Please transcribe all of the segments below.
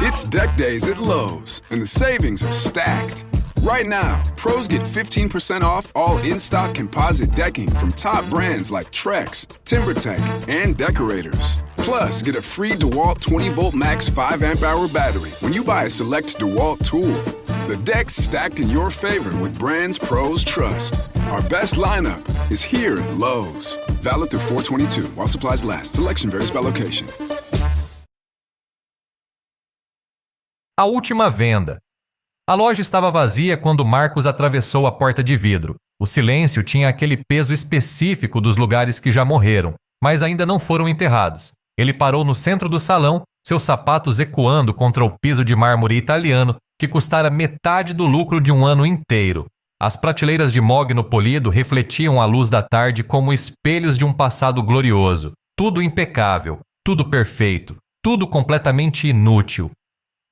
It's deck days at Lowe's, and the savings are stacked. Right now, pros get 15% off all in-stock composite decking from top brands like Trex, TimberTech, and Decorators. Plus, get a free DeWalt 20-volt max 5-amp-hour battery when you buy a select DeWalt tool. The deck's stacked in your favor with brands pros trust. Our best lineup is here at Lowe's. Valid through 4/22 while supplies last. Selection varies by location. A última venda. A loja estava vazia quando Marcos atravessou a porta de vidro. O silêncio tinha aquele peso específico dos lugares que já morreram, mas ainda não foram enterrados. Ele parou no centro do salão, seus sapatos ecoando contra o piso de mármore italiano, que custara metade do lucro de um ano inteiro. As prateleiras de mogno polido refletiam a luz da tarde como espelhos de um passado glorioso. Tudo impecável, tudo perfeito, tudo completamente inútil.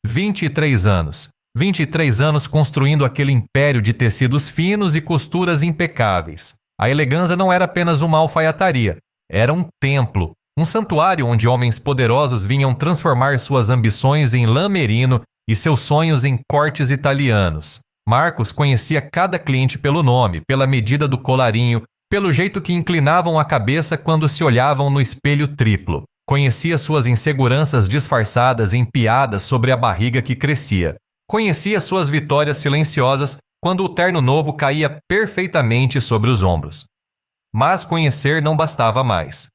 23 anos. 23 anos construindo aquele império de tecidos finos e costuras impecáveis. A elegância não era apenas uma alfaiataria, era um templo, um santuário onde homens poderosos vinham transformar suas ambições em lã merino e seus sonhos em cortes italianos. Marcos conhecia cada cliente pelo nome, pela medida do colarinho, pelo jeito que inclinavam a cabeça quando se olhavam no espelho triplo. Conhecia suas inseguranças disfarçadas em piadas sobre a barriga que crescia. Conhecia suas vitórias silenciosas quando o terno novo caía perfeitamente sobre os ombros. Mas conhecer não bastava mais.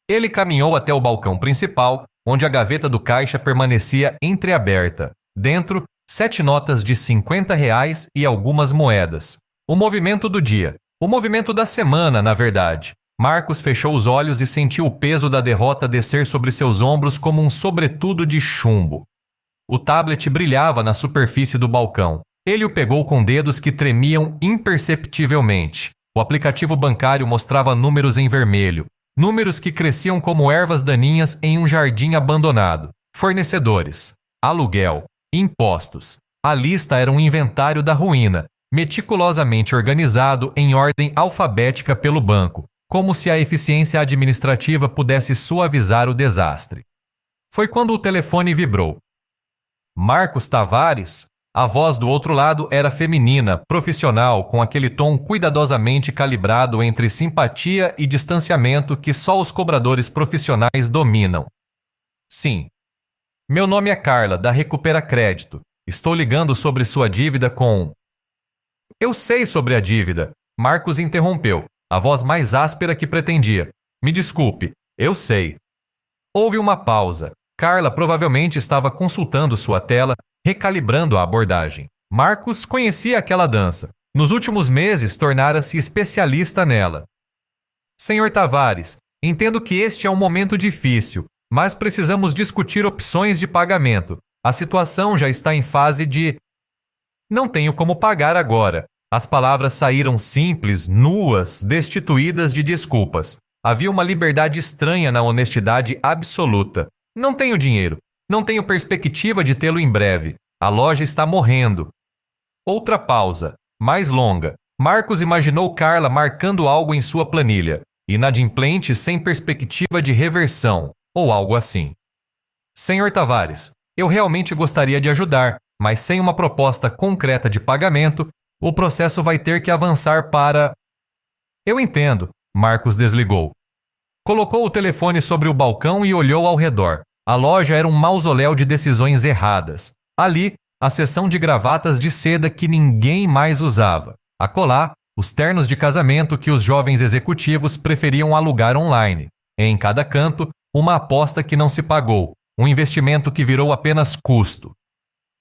Ele caminhou até o balcão principal, onde a gaveta do caixa permanecia entreaberta. Dentro, 7 notas de R$50 e algumas moedas. O movimento do dia. O movimento da semana, na verdade. Marcos fechou os olhos e sentiu o peso da derrota descer sobre seus ombros como um sobretudo de chumbo. O tablet brilhava na superfície do balcão. Ele o pegou com dedos que tremiam imperceptivelmente. O aplicativo bancário mostrava números em vermelho. Números que cresciam como ervas daninhas em um jardim abandonado. Fornecedores, aluguel, impostos. A lista era um inventário da ruína, meticulosamente organizado em ordem alfabética pelo banco, como se a eficiência administrativa pudesse suavizar o desastre. Foi quando o telefone vibrou. Marcos Tavares? A voz do outro lado era feminina, profissional, com aquele tom cuidadosamente calibrado entre simpatia e distanciamento que só os cobradores profissionais dominam. Sim. Meu nome é Carla, da Recupera Crédito. Estou ligando sobre sua dívida com... Eu sei sobre a dívida. Marcos interrompeu, a voz mais áspera que pretendia. Me desculpe, eu sei. Houve uma pausa. Carla provavelmente estava consultando sua tela, recalibrando a abordagem. Marcos conhecia aquela dança. Nos últimos meses, tornara-se especialista nela. Senhor Tavares, entendo que este é um momento difícil, mas precisamos discutir opções de pagamento. A situação já está em fase de... Não tenho como pagar agora. As palavras saíram simples, nuas, destituídas de desculpas. Havia uma liberdade estranha na honestidade absoluta. Não tenho dinheiro. Não tenho perspectiva de tê-lo em breve. A loja está morrendo. Outra pausa, mais longa. Marcos imaginou Carla marcando algo em sua planilha. Inadimplente sem perspectiva de reversão, ou algo assim. Senhor Tavares, eu realmente gostaria de ajudar, mas sem uma proposta concreta de pagamento, o processo vai ter que avançar para... Eu entendo, Marcos desligou. Colocou o telefone sobre o balcão e olhou ao redor. A loja era um mausoléu de decisões erradas. Ali, a seção de gravatas de seda que ninguém mais usava. Acolá, os ternos de casamento que os jovens executivos preferiam alugar online. Em cada canto, uma aposta que não se pagou, um investimento que virou apenas custo.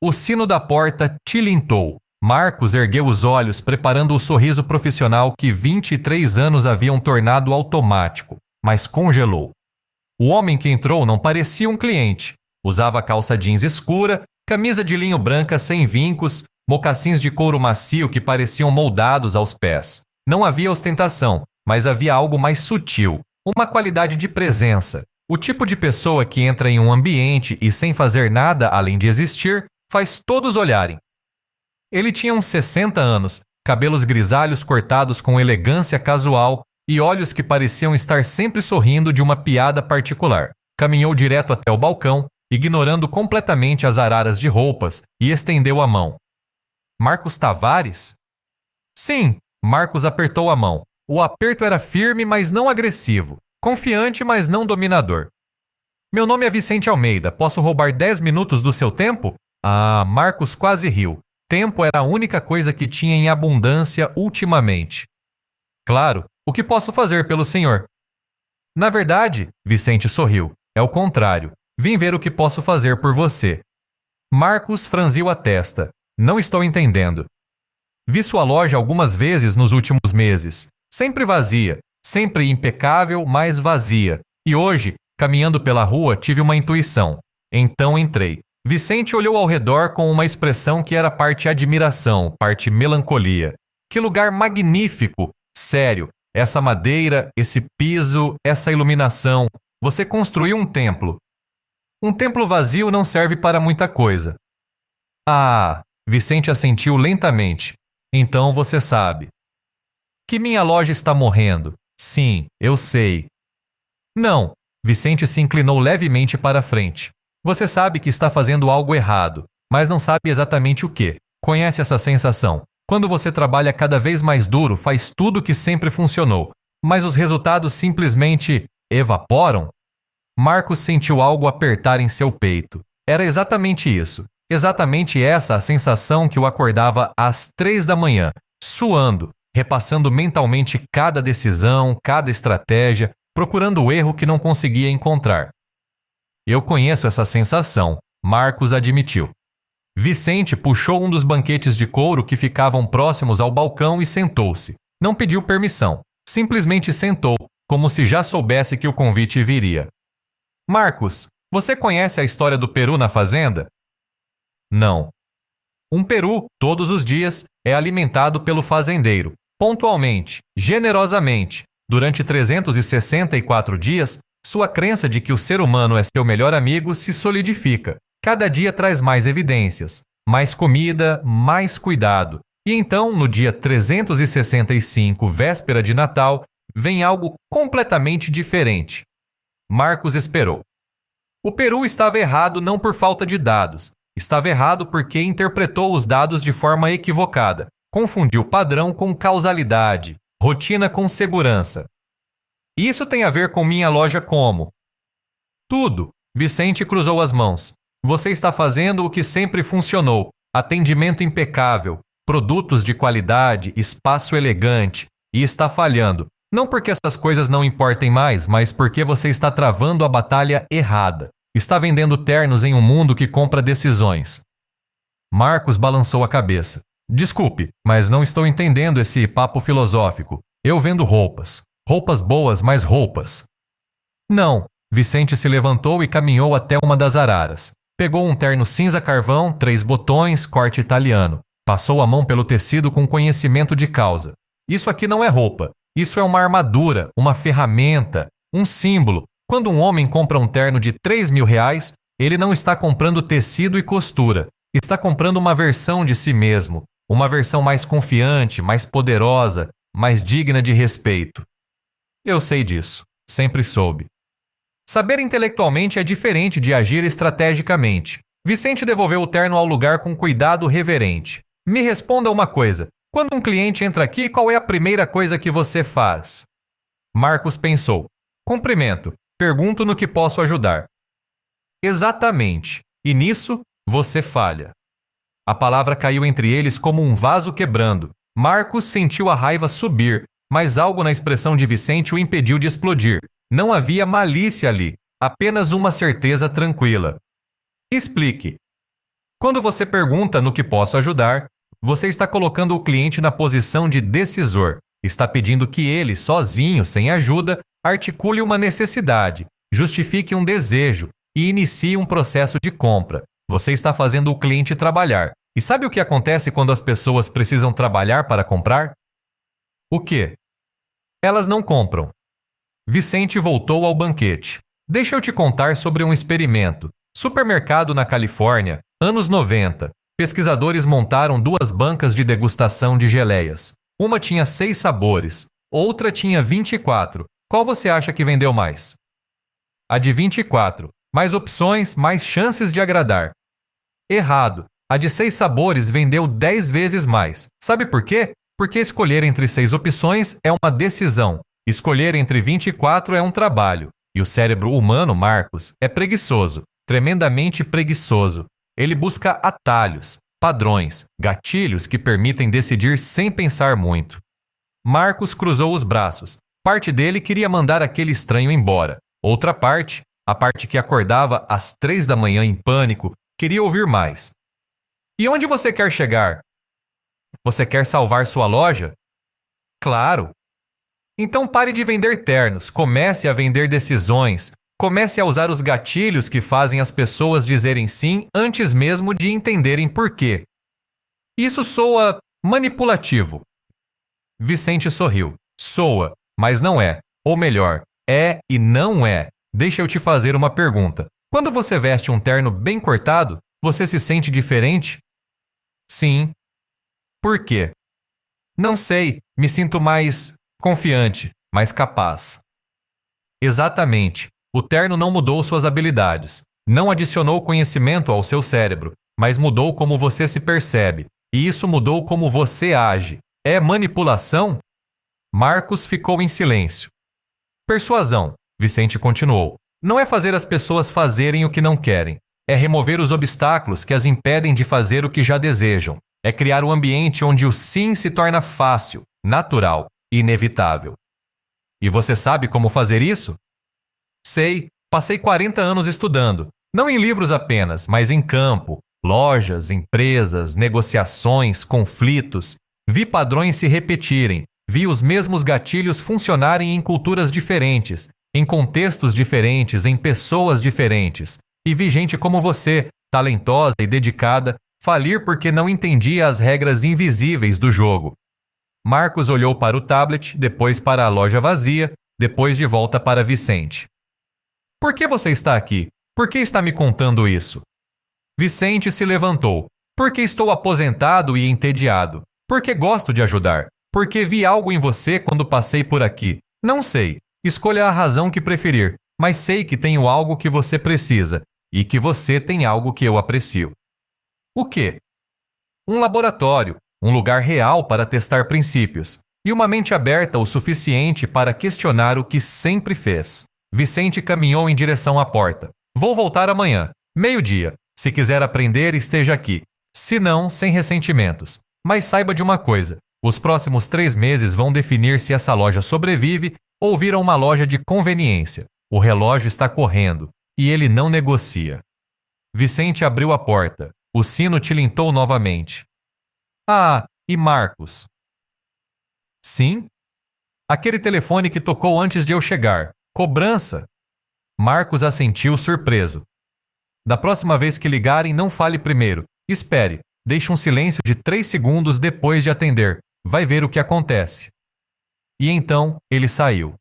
O sino da porta tilintou. Marcos ergueu os olhos, preparando o sorriso profissional que 23 anos haviam tornado automático, mas congelou. O homem que entrou não parecia um cliente. Usava calça jeans escura, camisa de linho branca sem vincos, mocassins de couro macio que pareciam moldados aos pés. Não havia ostentação, mas havia algo mais sutil, uma qualidade de presença. O tipo de pessoa que entra em um ambiente e, sem fazer nada além de existir, faz todos olharem. Ele tinha uns 60 anos, cabelos grisalhos cortados com elegância casual e olhos que pareciam estar sempre sorrindo de uma piada particular. Caminhou direto até o balcão ignorando completamente as araras de roupas, e estendeu a mão. Marcos Tavares? Sim, Marcos apertou a mão. O aperto era firme, mas não agressivo. Confiante, mas não dominador. Meu nome é Vicente Almeida. Posso roubar 10 minutos do seu tempo? Ah, Marcos quase riu. Tempo era a única coisa que tinha em abundância ultimamente. Claro, o que posso fazer pelo senhor? Na verdade, Vicente sorriu. É o contrário. Vim ver o que posso fazer por você. Marcos franziu a testa. Não estou entendendo. Vi sua loja algumas vezes nos últimos meses. Sempre vazia, sempre impecável, mas vazia. E hoje, caminhando pela rua, tive uma intuição. Então entrei. Vicente olhou ao redor com uma expressão que era parte admiração, parte melancolia. Que lugar magnífico! Sério, essa madeira, esse piso, essa iluminação. Você construiu um templo. Um templo vazio não serve para muita coisa. Ah, Vicente assentiu lentamente. Então você sabe. Que minha loja está morrendo. Sim, eu sei. Não, Vicente se inclinou levemente para a frente. Você sabe que está fazendo algo errado, mas não sabe exatamente o que. Conhece essa sensação? Quando você trabalha cada vez mais duro, faz tudo o que sempre funcionou, mas os resultados simplesmente evaporam? Marcos sentiu algo apertar em seu peito. Era exatamente isso. Exatamente essa a sensação que o acordava às 3 da manhã, suando, repassando mentalmente cada decisão, cada estratégia, procurando o erro que não conseguia encontrar. Eu conheço essa sensação, Marcos admitiu. Vicente puxou um dos banquetes de couro que ficavam próximos ao balcão e sentou-se. Não pediu permissão, simplesmente sentou, como se já soubesse que o convite viria. Marcos, você conhece a história do peru na fazenda? Não. Um peru, todos os dias, é alimentado pelo fazendeiro, pontualmente, generosamente. Durante 364 dias, sua crença de que o ser humano é seu melhor amigo se solidifica. Cada dia traz mais evidências, mais comida, mais cuidado. E então, no dia 365, véspera de Natal, vem algo completamente diferente. Marcos esperou. O peru estava errado não por falta de dados. Estava errado porque interpretou os dados de forma equivocada. Confundiu padrão com causalidade, rotina com segurança. Isso tem a ver com minha loja como? Tudo. Vicente cruzou as mãos. Você está fazendo o que sempre funcionou. Atendimento impecável, produtos de qualidade, espaço elegante. E está falhando. Não porque essas coisas não importem mais, mas porque você está travando a batalha errada. Está vendendo ternos em um mundo que compra decisões. Marcos balançou a cabeça. Desculpe, mas não estou entendendo esse papo filosófico. Eu vendo roupas. Roupas boas, mas roupas. Não. Vicente se levantou e caminhou até uma das araras. Pegou um terno cinza carvão, 3 botões, corte italiano. Passou a mão pelo tecido com conhecimento de causa. Isso aqui não é roupa. Isso é uma armadura, uma ferramenta, um símbolo. Quando um homem compra um terno de R$3.000, ele não está comprando tecido e costura. Está comprando uma versão de si mesmo. Uma versão mais confiante, mais poderosa, mais digna de respeito. Eu sei disso. Sempre soube. Saber intelectualmente é diferente de agir estrategicamente. Vicente devolveu o terno ao lugar com cuidado reverente. Me responda uma coisa. Quando um cliente entra aqui, qual é a primeira coisa que você faz? Marcos pensou. Cumprimento. Pergunto no que posso ajudar. Exatamente. E nisso, você falha. A palavra caiu entre eles como um vaso quebrando. Marcos sentiu a raiva subir, mas algo na expressão de Vicente o impediu de explodir. Não havia malícia ali, apenas uma certeza tranquila. Explique. Quando você pergunta no que posso ajudar, você está colocando o cliente na posição de decisor. Está pedindo que ele, sozinho, sem ajuda, articule uma necessidade, justifique um desejo e inicie um processo de compra. Você está fazendo o cliente trabalhar. E sabe o que acontece quando as pessoas precisam trabalhar para comprar? O quê? Elas não compram. Vicente voltou ao banquete. Deixa eu te contar sobre um experimento. Supermercado na Califórnia, anos 90. Pesquisadores montaram 2 bancas de degustação de geleias. Uma tinha 6 sabores, outra tinha 24. Qual você acha que vendeu mais? A de 24, Mais opções, mais chances de agradar. Errado. A de 6 sabores vendeu 10 vezes mais. Sabe por quê? Porque escolher entre 6 opções é uma decisão. Escolher entre 24 é um trabalho. E o cérebro humano, Marcos, é preguiçoso, tremendamente preguiçoso. Ele busca atalhos, padrões, gatilhos que permitem decidir sem pensar muito. Marcos cruzou os braços. Parte dele queria mandar aquele estranho embora. Outra parte, a parte que acordava às 3 da manhã em pânico, queria ouvir mais. E onde você quer chegar? Você quer salvar sua loja? Claro. Então pare de vender ternos, comece a vender decisões, comece a usar os gatilhos que fazem as pessoas dizerem sim antes mesmo de entenderem por quê. Isso soa manipulativo. Vicente sorriu. Soa, mas não é. Ou melhor, é e não é. Deixa eu te fazer uma pergunta. Quando você veste um terno bem cortado, você se sente diferente? Sim. Por quê? Não sei, me sinto mais confiante, mais capaz. Exatamente. O terno não mudou suas habilidades, não adicionou conhecimento ao seu cérebro, mas mudou como você se percebe, e isso mudou como você age. É manipulação? Marcos ficou em silêncio. Persuasão, Vicente continuou. Não é fazer as pessoas fazerem o que não querem. É remover os obstáculos que as impedem de fazer o que já desejam. É criar um ambiente onde o sim se torna fácil, natural e inevitável. E você sabe como fazer isso? Sei, passei 40 anos estudando. Não em livros apenas, mas em campo. Lojas, empresas, negociações, conflitos. Vi padrões se repetirem. Vi os mesmos gatilhos funcionarem em culturas diferentes, em contextos diferentes, em pessoas diferentes. E vi gente como você, talentosa e dedicada, falir porque não entendia as regras invisíveis do jogo. Marcos olhou para o tablet, depois para a loja vazia, depois de volta para Vicente. Por que você está aqui? Por que está me contando isso? Vicente se levantou. Porque estou aposentado e entediado. Porque gosto de ajudar. Porque vi algo em você quando passei por aqui. Não sei. Escolha a razão que preferir. Mas sei que tenho algo que você precisa. E que você tem algo que eu aprecio. O quê? Um laboratório. Um lugar real para testar princípios. E uma mente aberta o suficiente para questionar o que sempre fez. Vicente caminhou em direção à porta. Vou voltar amanhã. 12:00. Se quiser aprender, esteja aqui. Se não, sem ressentimentos. Mas saiba de uma coisa. Os próximos 3 meses vão definir se essa loja sobrevive ou vira uma loja de conveniência. O relógio está correndo e ele não negocia. Vicente abriu a porta. O sino tilintou novamente. Ah, e Marcos? Sim? Aquele telefone que tocou antes de eu chegar. Cobrança? Marcos assentiu surpreso. Da próxima vez que ligarem, não fale primeiro. Espere. Deixe um silêncio de 3 segundos depois de atender. Vai ver o que acontece. E então, ele saiu.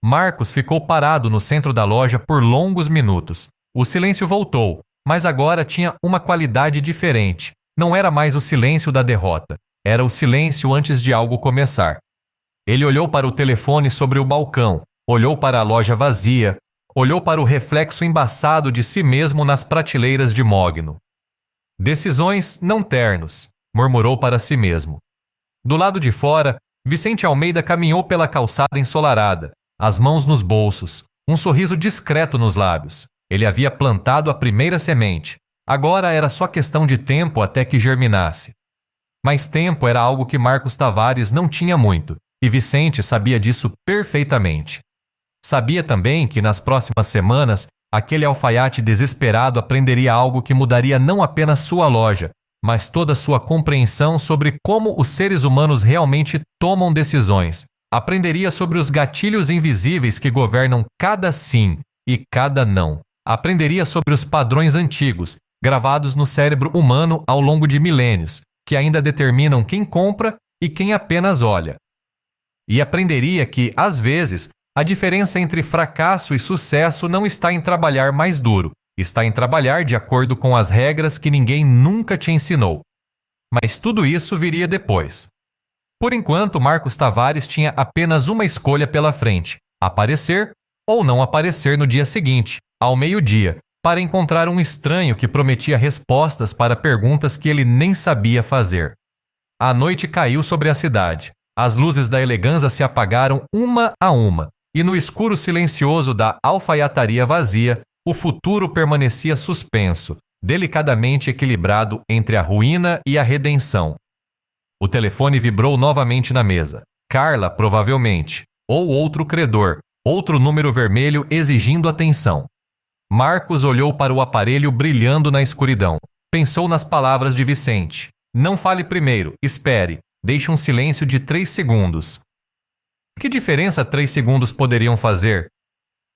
Marcos ficou parado no centro da loja por longos minutos. O silêncio voltou, mas agora tinha uma qualidade diferente. Não era mais o silêncio da derrota. Era o silêncio antes de algo começar. Ele olhou para o telefone sobre o balcão, olhou para a loja vazia, olhou para o reflexo embaçado de si mesmo nas prateleiras de mogno. Decisões, não ternos, murmurou para si mesmo. Do lado de fora, Vicente Almeida caminhou pela calçada ensolarada, as mãos nos bolsos, um sorriso discreto nos lábios. Ele havia plantado a primeira semente. Agora era só questão de tempo até que germinasse. Mas tempo era algo que Marcos Tavares não tinha muito, e Vicente sabia disso perfeitamente. Sabia também que nas próximas semanas, aquele alfaiate desesperado aprenderia algo que mudaria não apenas sua loja, mas toda sua compreensão sobre como os seres humanos realmente tomam decisões. Aprenderia sobre os gatilhos invisíveis que governam cada sim e cada não. Aprenderia sobre os padrões antigos, gravados no cérebro humano ao longo de milênios, que ainda determinam quem compra e quem apenas olha. E aprenderia que, às vezes, a diferença entre fracasso e sucesso não está em trabalhar mais duro, está em trabalhar de acordo com as regras que ninguém nunca te ensinou. Mas tudo isso viria depois. Por enquanto, Marcos Tavares tinha apenas uma escolha pela frente: aparecer ou não aparecer no dia seguinte, ao 12:00, para encontrar um estranho que prometia respostas para perguntas que ele nem sabia fazer. A noite caiu sobre a cidade. As luzes da Eleganza se apagaram uma a uma, e no escuro silencioso da alfaiataria vazia, o futuro permanecia suspenso, delicadamente equilibrado entre a ruína e a redenção. O telefone vibrou novamente na mesa. Carla, provavelmente, ou outro credor, outro número vermelho exigindo atenção. Marcos olhou para o aparelho brilhando na escuridão. Pensou nas palavras de Vicente. Não fale primeiro, espere, deixe um silêncio de 3 segundos. Que diferença 3 segundos poderiam fazer?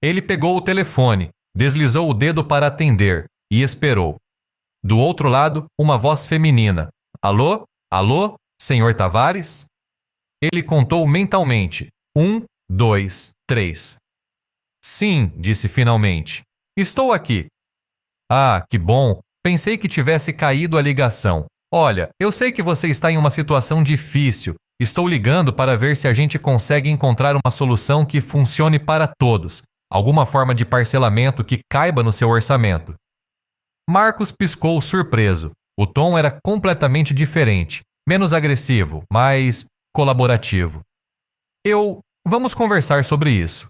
Ele pegou o telefone, deslizou o dedo para atender e esperou. Do outro lado, uma voz feminina. Alô? Alô? Senhor Tavares? Ele contou mentalmente. 1, 2, 3. Sim, disse finalmente. Estou aqui. Ah, que bom. Pensei que tivesse caído a ligação. Olha, eu sei que você está em uma situação difícil. Estou ligando para ver se a gente consegue encontrar uma solução que funcione para todos. Alguma forma de parcelamento que caiba no seu orçamento. Marcos piscou surpreso. O tom era completamente diferente. Menos agressivo, mais colaborativo. Vamos conversar sobre isso.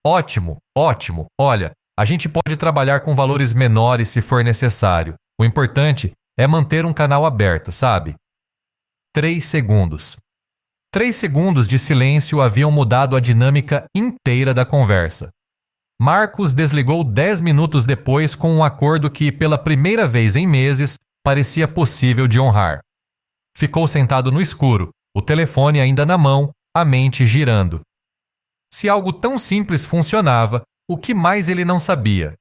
Ótimo, ótimo. Olha, a gente pode trabalhar com valores menores se for necessário. O importante é manter um canal aberto, sabe? 3 segundos. 3 segundos de silêncio haviam mudado a dinâmica inteira da conversa. Marcos desligou 10 minutos depois com um acordo que, pela primeira vez em meses, parecia possível de honrar. Ficou sentado no escuro, o telefone ainda na mão, a mente girando. Se algo tão simples funcionava, o que mais ele não sabia?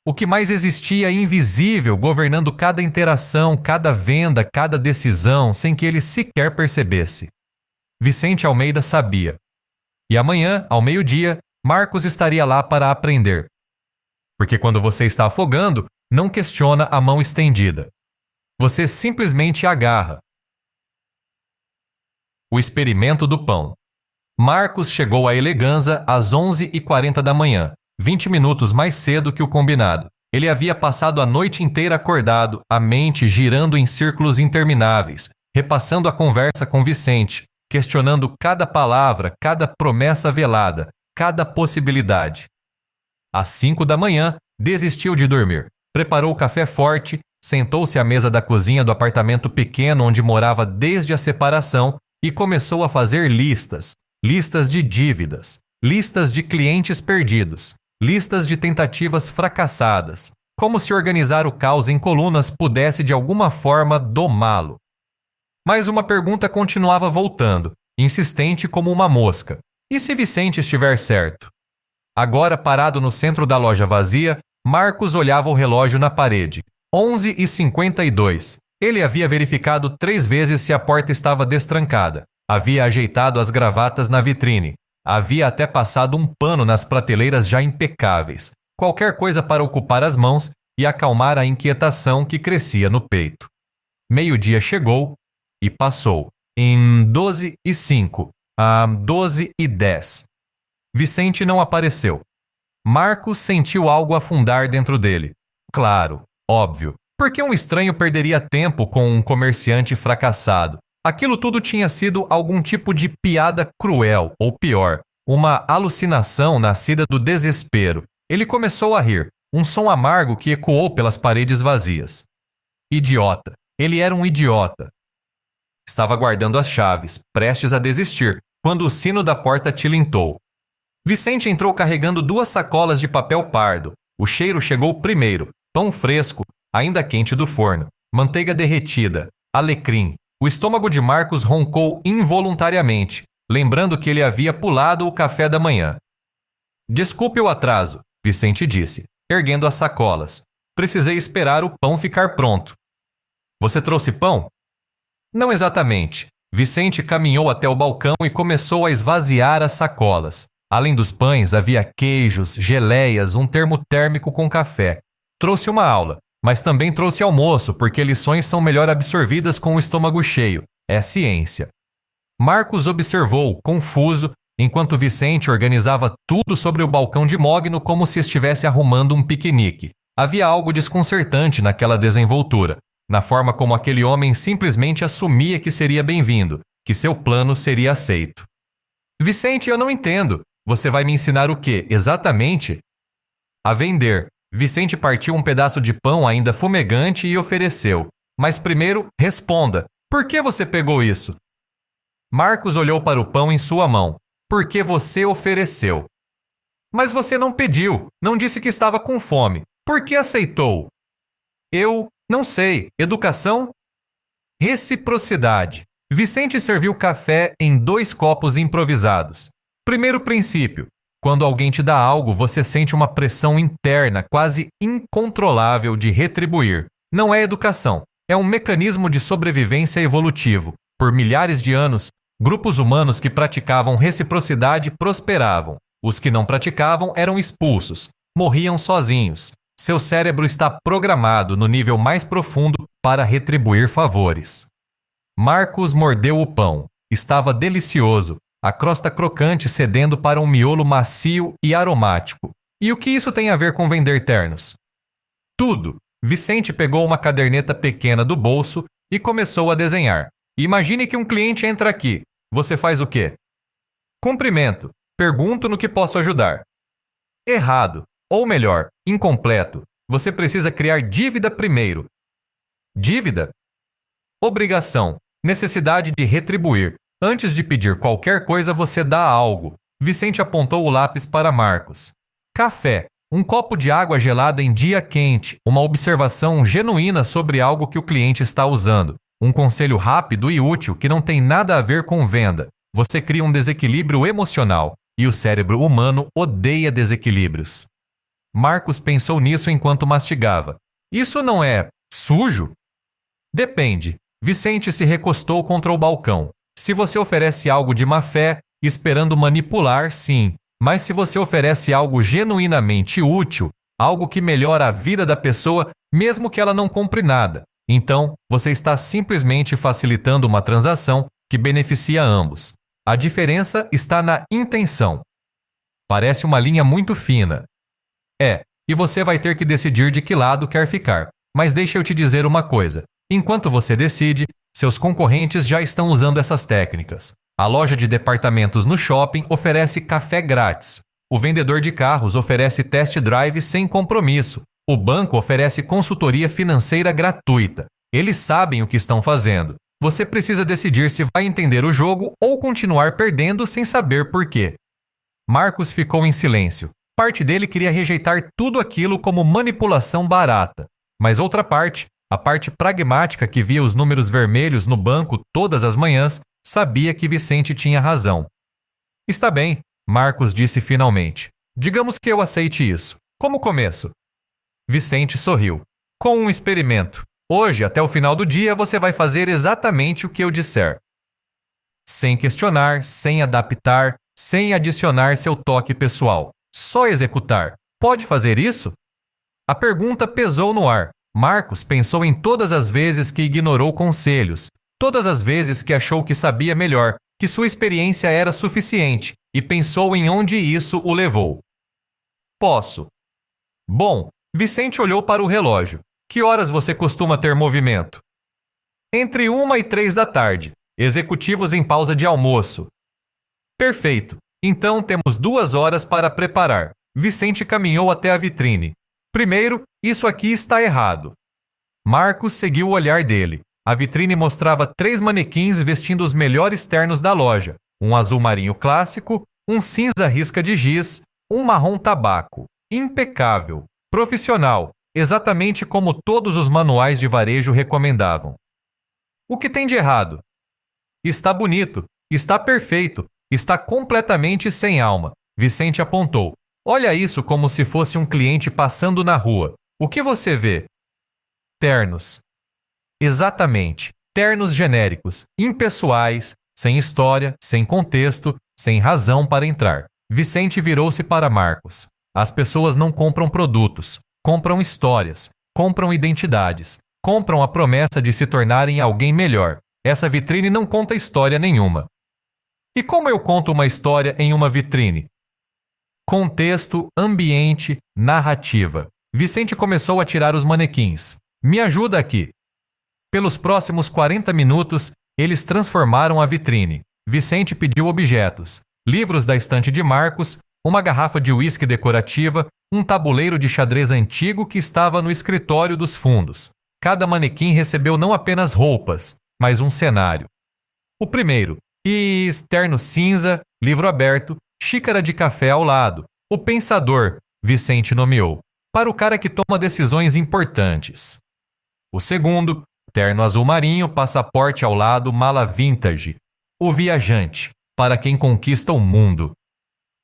O que mais existia invisível governando cada interação, cada venda, cada decisão, sem que ele sequer percebesse? Vicente Almeida sabia. E amanhã, ao meio-dia, Marcos estaria lá para aprender. Porque quando você está afogando, não questiona a mão estendida. Você simplesmente agarra. O experimento do pão. Marcos chegou à Eleganza às 11h40 da manhã, 20 minutos mais cedo que o combinado. Ele havia passado a noite inteira acordado, a mente girando em círculos intermináveis, repassando a conversa com Vicente, questionando cada palavra, cada promessa velada, cada possibilidade. Às 5 da manhã, desistiu de dormir. Preparou café forte, sentou-se à mesa da cozinha do apartamento pequeno onde morava desde a separação e começou a fazer listas. Listas de dívidas, listas de clientes perdidos, listas de tentativas fracassadas, como se organizar o caos em colunas pudesse de alguma forma domá-lo. Mas uma pergunta continuava voltando, insistente como uma mosca. E se Vicente estiver certo? Agora parado no centro da loja vazia, Marcos olhava o relógio na parede. 11h52. Ele havia verificado 3 vezes se a porta estava destrancada. Havia ajeitado as gravatas na vitrine. Havia até passado um pano nas prateleiras já impecáveis. Qualquer coisa para ocupar as mãos e acalmar a inquietação que crescia no peito. Meio-dia chegou e passou. Em 12h05, a 12h10. Vicente não apareceu. Marcos sentiu algo afundar dentro dele. Claro, óbvio. Por que um estranho perderia tempo com um comerciante fracassado? Aquilo tudo tinha sido algum tipo de piada cruel, ou pior, uma alucinação nascida do desespero. Ele começou a rir, um som amargo que ecoou pelas paredes vazias. Idiota. Ele era um idiota. Estava guardando as chaves, prestes a desistir, quando o sino da porta tilintou. Vicente entrou carregando 2 sacolas de papel pardo. O cheiro chegou primeiro, pão fresco, ainda quente do forno, manteiga derretida, alecrim. O estômago de Marcos roncou involuntariamente, lembrando que ele havia pulado o café da manhã. Desculpe o atraso, Vicente disse, erguendo as sacolas. Precisei esperar o pão ficar pronto. Você trouxe pão? Não exatamente. Vicente caminhou até o balcão e começou a esvaziar as sacolas. Além dos pães, havia queijos, geleias, um termo térmico com café. Trouxe uma aula, mas também trouxe almoço, porque lições são melhor absorvidas com o estômago cheio. É ciência. Marcos observou, confuso, enquanto Vicente organizava tudo sobre o balcão de mogno como se estivesse arrumando um piquenique. Havia algo desconcertante naquela desenvoltura, na forma como aquele homem simplesmente assumia que seria bem-vindo, que seu plano seria aceito. Vicente, eu não entendo. Você vai me ensinar o quê, exatamente? A vender. Vicente partiu um pedaço de pão ainda fumegante e ofereceu. Mas primeiro, responda. Por que você pegou isso? Marcos olhou para o pão em sua mão. Porque você ofereceu. Mas você não pediu, não disse que estava com fome. Por que aceitou? Eu não sei. Educação? Reciprocidade. Vicente serviu café em 2 copos improvisados. Primeiro princípio. Quando alguém te dá algo, você sente uma pressão interna quase incontrolável de retribuir. Não é educação. É um mecanismo de sobrevivência evolutivo. Por milhares de anos, grupos humanos que praticavam reciprocidade prosperavam. Os que não praticavam eram expulsos, morriam sozinhos. Seu cérebro está programado no nível mais profundo para retribuir favores. Marcos mordeu o pão. Estava delicioso, a crosta crocante cedendo para um miolo macio e aromático. E o que isso tem a ver com vender ternos? Tudo. Vicente pegou uma caderneta pequena do bolso e começou a desenhar. Imagine que um cliente entra aqui. Você faz o quê? Cumprimento. Pergunto no que posso ajudar. Errado. Ou melhor, incompleto. Você precisa criar dívida primeiro. Dívida? Obrigação. Necessidade de retribuir. Antes de pedir qualquer coisa, você dá algo. Vicente apontou o lápis para Marcos. Café. Um copo de água gelada em dia quente. Uma observação genuína sobre algo que o cliente está usando. Um conselho rápido e útil que não tem nada a ver com venda. Você cria um desequilíbrio emocional. E o cérebro humano odeia desequilíbrios. Marcos pensou nisso enquanto mastigava. Isso não é sujo? Depende. Vicente se recostou contra o balcão. Se você oferece algo de má fé, esperando manipular, sim. Mas se você oferece algo genuinamente útil, algo que melhora a vida da pessoa, mesmo que ela não compre nada, então você está simplesmente facilitando uma transação que beneficia ambos. A diferença está na intenção. Parece uma linha muito fina. E você vai ter que decidir de que lado quer ficar. Mas deixa eu te dizer uma coisa. Enquanto você decide, seus concorrentes já estão usando essas técnicas. A loja de departamentos no shopping oferece café grátis. O vendedor de carros oferece test drive sem compromisso. O banco oferece consultoria financeira gratuita. Eles sabem o que estão fazendo. Você precisa decidir se vai entender o jogo ou continuar perdendo sem saber por quê. Marcos ficou em silêncio. Parte dele queria rejeitar tudo aquilo como manipulação barata. Mas outra parte, a parte pragmática que via os números vermelhos no banco todas as manhãs, sabia que Vicente tinha razão. Está bem, Marcos disse finalmente. Digamos que eu aceite isso. Como começo? Vicente sorriu. Com um experimento. Hoje, até o final do dia, você vai fazer exatamente o que eu disser. Sem questionar, sem adaptar, sem adicionar seu toque pessoal. Só executar. Pode fazer isso? A pergunta pesou no ar. Marcos pensou em todas as vezes que ignorou conselhos, todas as vezes que achou que sabia melhor, que sua experiência era suficiente, e pensou em onde isso o levou. Posso. Bom, Vicente olhou para o relógio. Que horas você costuma ter movimento? Entre 1 e 3 da tarde. Executivos em pausa de almoço. Perfeito. Então temos 2 horas para preparar. Vicente caminhou até a vitrine. Primeiro, isso aqui está errado. Marcos seguiu o olhar dele. A vitrine mostrava 3 manequins vestindo os melhores ternos da loja. Um azul marinho clássico, um cinza risca de giz, um marrom tabaco. Impecável. Profissional. Exatamente como todos os manuais de varejo recomendavam. O que tem de errado? Está bonito. Está perfeito. Está completamente sem alma. Vicente apontou. Olha isso como se fosse um cliente passando na rua. O que você vê? Ternos. Exatamente. Ternos genéricos, impessoais, sem história, sem contexto, sem razão para entrar. Vicente virou-se para Marcos. As pessoas não compram produtos, compram histórias, compram identidades, compram a promessa de se tornarem alguém melhor. Essa vitrine não conta história nenhuma. E como eu conto uma história em uma vitrine? Contexto, ambiente, narrativa. Vicente começou a tirar os manequins. Me ajuda aqui. Pelos próximos 40 minutos, eles transformaram a vitrine. Vicente pediu objetos: livros da estante de Marcos, uma garrafa de uísque decorativa, um tabuleiro de xadrez antigo que estava no escritório dos fundos. Cada manequim recebeu não apenas roupas, mas um cenário. O primeiro, terno cinza, livro aberto, xícara de café ao lado. O pensador, Vicente nomeou, para o cara que toma decisões importantes. O segundo, terno azul marinho, passaporte ao lado, mala vintage. O viajante, para quem conquista o mundo.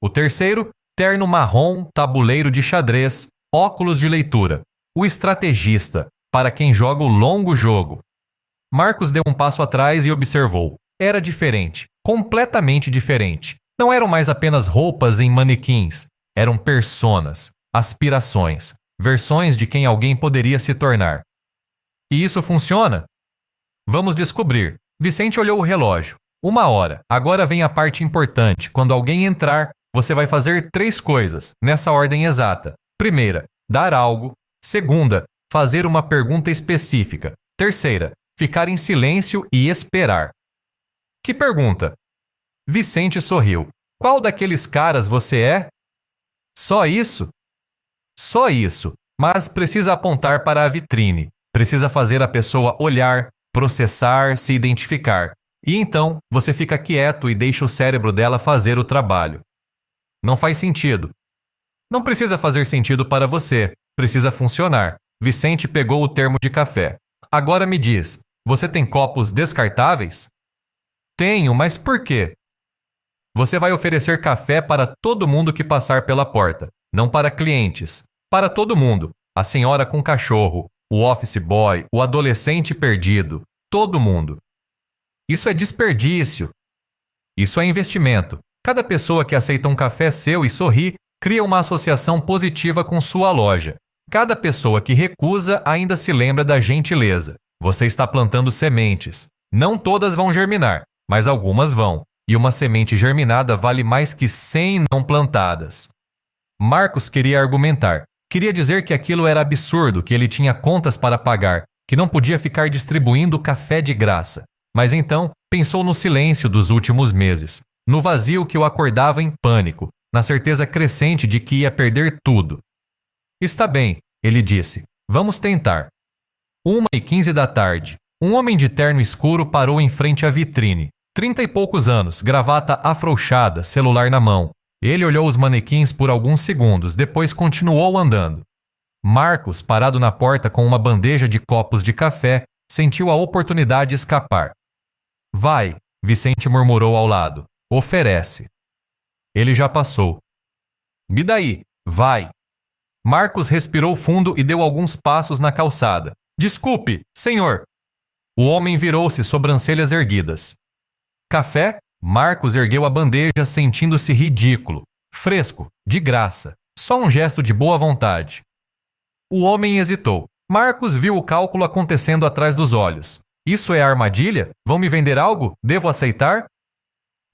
O terceiro, terno marrom, tabuleiro de xadrez, óculos de leitura. O estrategista, para quem joga o longo jogo. Marcos deu um passo atrás e observou. Era diferente, completamente diferente. Não eram mais apenas roupas em manequins. Eram personas, aspirações, versões de quem alguém poderia se tornar. E isso funciona? Vamos descobrir. Vicente olhou o relógio. 1 hora. Agora vem a parte importante. Quando alguém entrar, você vai fazer 3 coisas, nessa ordem exata. Primeira, dar algo. Segunda, fazer uma pergunta específica. Terceira, ficar em silêncio e esperar. Que pergunta? Vicente sorriu. Qual daqueles caras você é? Só isso? Só isso, mas precisa apontar para a vitrine. Precisa fazer a pessoa olhar, processar, se identificar. E então, você fica quieto e deixa o cérebro dela fazer o trabalho. Não faz sentido. Não precisa fazer sentido para você. Precisa funcionar. Vicente pegou o termo de café. Agora me diz, você tem copos descartáveis? Tenho, mas por quê? Você vai oferecer café para todo mundo que passar pela porta. Não para clientes. Para todo mundo. A senhora com cachorro, o office boy, o adolescente perdido. Todo mundo. Isso é desperdício. Isso é investimento. Cada pessoa que aceita um café seu e sorri, cria uma associação positiva com sua loja. Cada pessoa que recusa ainda se lembra da gentileza. Você está plantando sementes. Não todas vão germinar, mas algumas vão. E uma semente germinada vale mais que 100 não plantadas. Marcos queria argumentar. Queria dizer que aquilo era absurdo, que ele tinha contas para pagar, que não podia ficar distribuindo café de graça. Mas então, pensou no silêncio dos últimos meses, no vazio que o acordava em pânico, na certeza crescente de que ia perder tudo. Está bem, ele disse, vamos tentar. 1h15 da tarde, um homem de terno escuro parou em frente à vitrine. 30 e poucos anos, gravata afrouxada, celular na mão. Ele olhou os manequins por alguns segundos, depois continuou andando. Marcos, parado na porta com uma bandeja de copos de café, sentiu a oportunidade escapar. Vai, Vicente murmurou ao lado. Oferece. Ele já passou. Me daí, vai. Marcos respirou fundo e deu alguns passos na calçada. Desculpe, senhor. O homem virou-se, sobrancelhas erguidas. Café? Marcos ergueu a bandeja, sentindo-se ridículo. Fresco, de graça. Só um gesto de boa vontade. O homem hesitou. Marcos viu o cálculo acontecendo atrás dos olhos. Isso é armadilha? Vão me vender algo? Devo aceitar?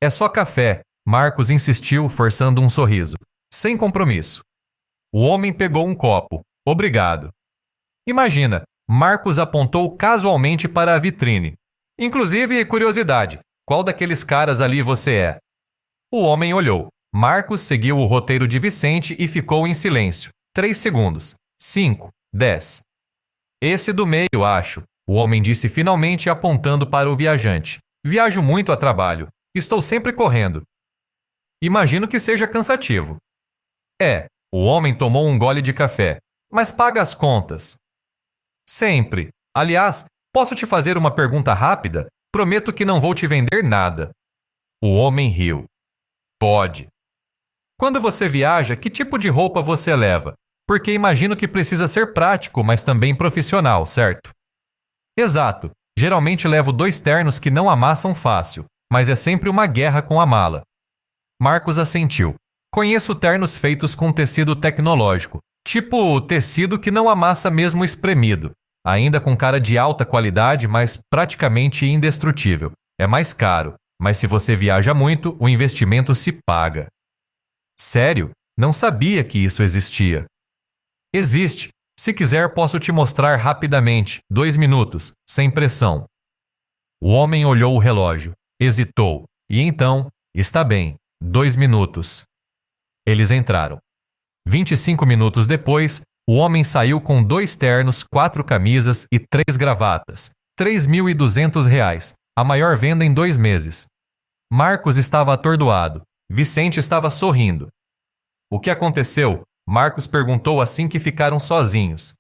É só café, Marcos insistiu, forçando um sorriso. Sem compromisso. O homem pegou um copo. Obrigado. Imagina, Marcos apontou casualmente para a vitrine. Inclusive, curiosidade, qual daqueles caras ali você é? O homem olhou. Marcos seguiu o roteiro de Vicente e ficou em silêncio. 3 segundos. 5, 10. Esse do meio, acho. O homem disse finalmente, apontando para o viajante. Viajo muito a trabalho. Estou sempre correndo. Imagino que seja cansativo. É, o homem tomou um gole de café. Mas paga as contas. Sempre. Aliás, posso te fazer uma pergunta rápida? Prometo que não vou te vender nada. O homem riu. Pode. Quando você viaja, que tipo de roupa você leva? Porque imagino que precisa ser prático, mas também profissional, certo? Exato. Geralmente levo 2 ternos que não amassam fácil, mas é sempre uma guerra com a mala. Marcos assentiu. Conheço ternos feitos com tecido tecnológico, tipo tecido que não amassa mesmo espremido. Ainda com cara de alta qualidade, mas praticamente indestrutível. É mais caro, mas se você viaja muito, o investimento se paga. Sério? Não sabia que isso existia. Existe. Se quiser, posso te mostrar rapidamente. 2 minutos, sem pressão. O homem olhou o relógio, hesitou, e então, está bem, 2 minutos. Eles entraram. 25 minutos depois, o homem saiu com 2 ternos, 4 camisas e 3 gravatas. R$3.200, a maior venda em 2 meses. Marcos estava atordoado. Vicente estava sorrindo. O que aconteceu? Marcos perguntou assim que ficaram sozinhos.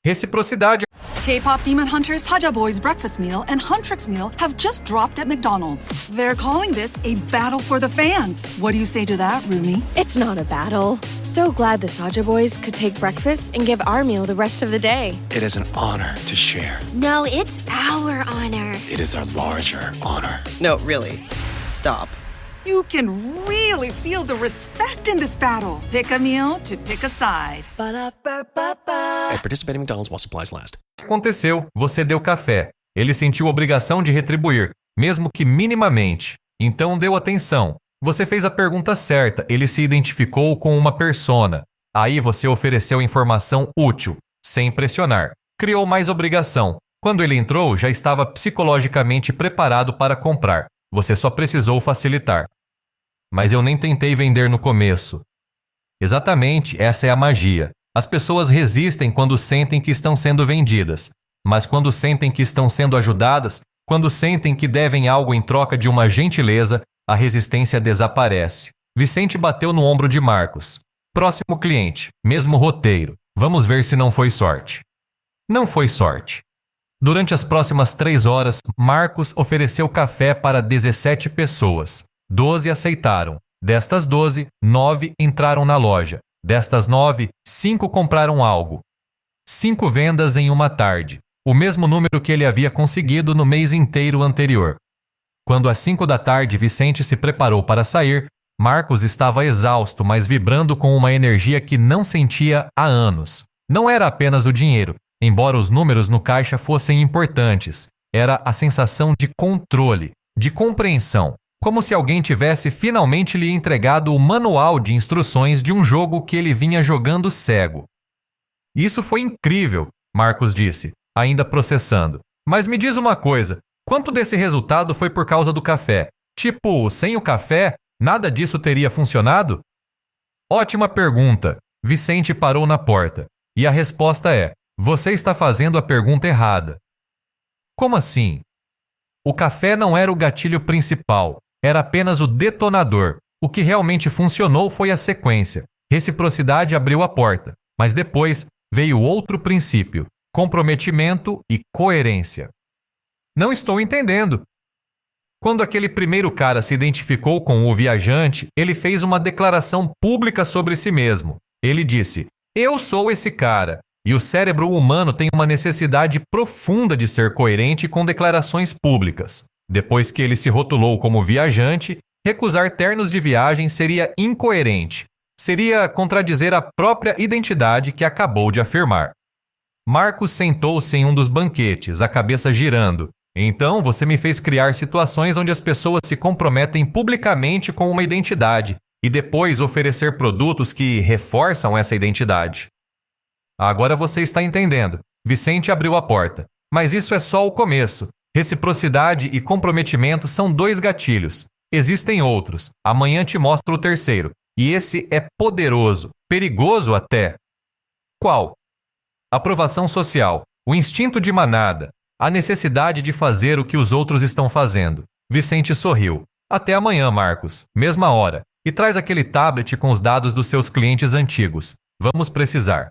Reciprocidade. K-pop Demon Hunters, Haja Boys Breakfast Meal and Huntrix Meal have just dropped at McDonald's. They're calling this a battle for the fans. What do you say to that, Rumi? It's not a battle. So glad the Saja Boys could take breakfast and give our meal the rest of the day. It is an honor to share. No, it's our honor. It is our larger honor. No, really. Stop. You can really feel the respect in this battle. Pick a meal to pick a side. Ba-da-ba-ba-ba. At participating McDonald's while supplies last. O que aconteceu? Você deu café. Ele sentiu obrigação de retribuir, mesmo que minimamente. Então deu atenção. Você fez a pergunta certa. Ele se identificou com uma persona. Aí você ofereceu informação útil, sem pressionar. Criou mais obrigação. Quando ele entrou, já estava psicologicamente preparado para comprar. Você só precisou facilitar. Mas eu nem tentei vender no começo. Exatamente, essa é a magia. As pessoas resistem quando sentem que estão sendo vendidas, mas quando sentem que estão sendo ajudadas, quando sentem que devem algo em troca de uma gentileza, a resistência desaparece. Vicente bateu no ombro de Marcos. Próximo cliente, mesmo roteiro. Vamos ver se não foi sorte. Não foi sorte. Durante as próximas 3 horas, Marcos ofereceu café para 17 pessoas. 12 aceitaram. Destas 12, 9 entraram na loja. Destas 9, 5 compraram algo. 5 vendas em uma tarde. O mesmo número que ele havia conseguido no mês inteiro anterior. Quando às 5 da tarde Vicente se preparou para sair, Marcos estava exausto, mas vibrando com uma energia que não sentia há anos. Não era apenas o dinheiro, embora os números no caixa fossem importantes. Era a sensação de controle, de compreensão. Como se alguém tivesse finalmente lhe entregado o manual de instruções de um jogo que ele vinha jogando cego. Isso foi incrível, Marcos disse, ainda processando. Mas me diz uma coisa, quanto desse resultado foi por causa do café? Tipo, sem o café, nada disso teria funcionado? Ótima pergunta. Vicente parou na porta. E a resposta é, você está fazendo a pergunta errada. Como assim? O café não era o gatilho principal. Era apenas o detonador. O que realmente funcionou foi a sequência. Reciprocidade abriu a porta, mas depois veio outro princípio: comprometimento e coerência. Não estou entendendo. Quando aquele primeiro cara se identificou com o viajante, ele fez uma declaração pública sobre si mesmo. Ele disse: "Eu sou esse cara." E o cérebro humano tem uma necessidade profunda de ser coerente com declarações públicas. Depois que ele se rotulou como viajante, recusar ternos de viagem seria incoerente. Seria contradizer a própria identidade que acabou de afirmar. Marcos sentou-se em um dos banquetes, a cabeça girando. Então você me fez criar situações onde as pessoas se comprometem publicamente com uma identidade e depois oferecer produtos que reforçam essa identidade. Agora você está entendendo. Vicente abriu a porta. Mas isso é só o começo. Reciprocidade e comprometimento são 2 gatilhos. Existem outros. Amanhã te mostro o terceiro. E esse é poderoso, perigoso até. Qual? Aprovação social, o instinto de manada, a necessidade de fazer o que os outros estão fazendo. Vicente sorriu. Até amanhã, Marcos. Mesma hora. E traz aquele tablet com os dados dos seus clientes antigos. Vamos precisar.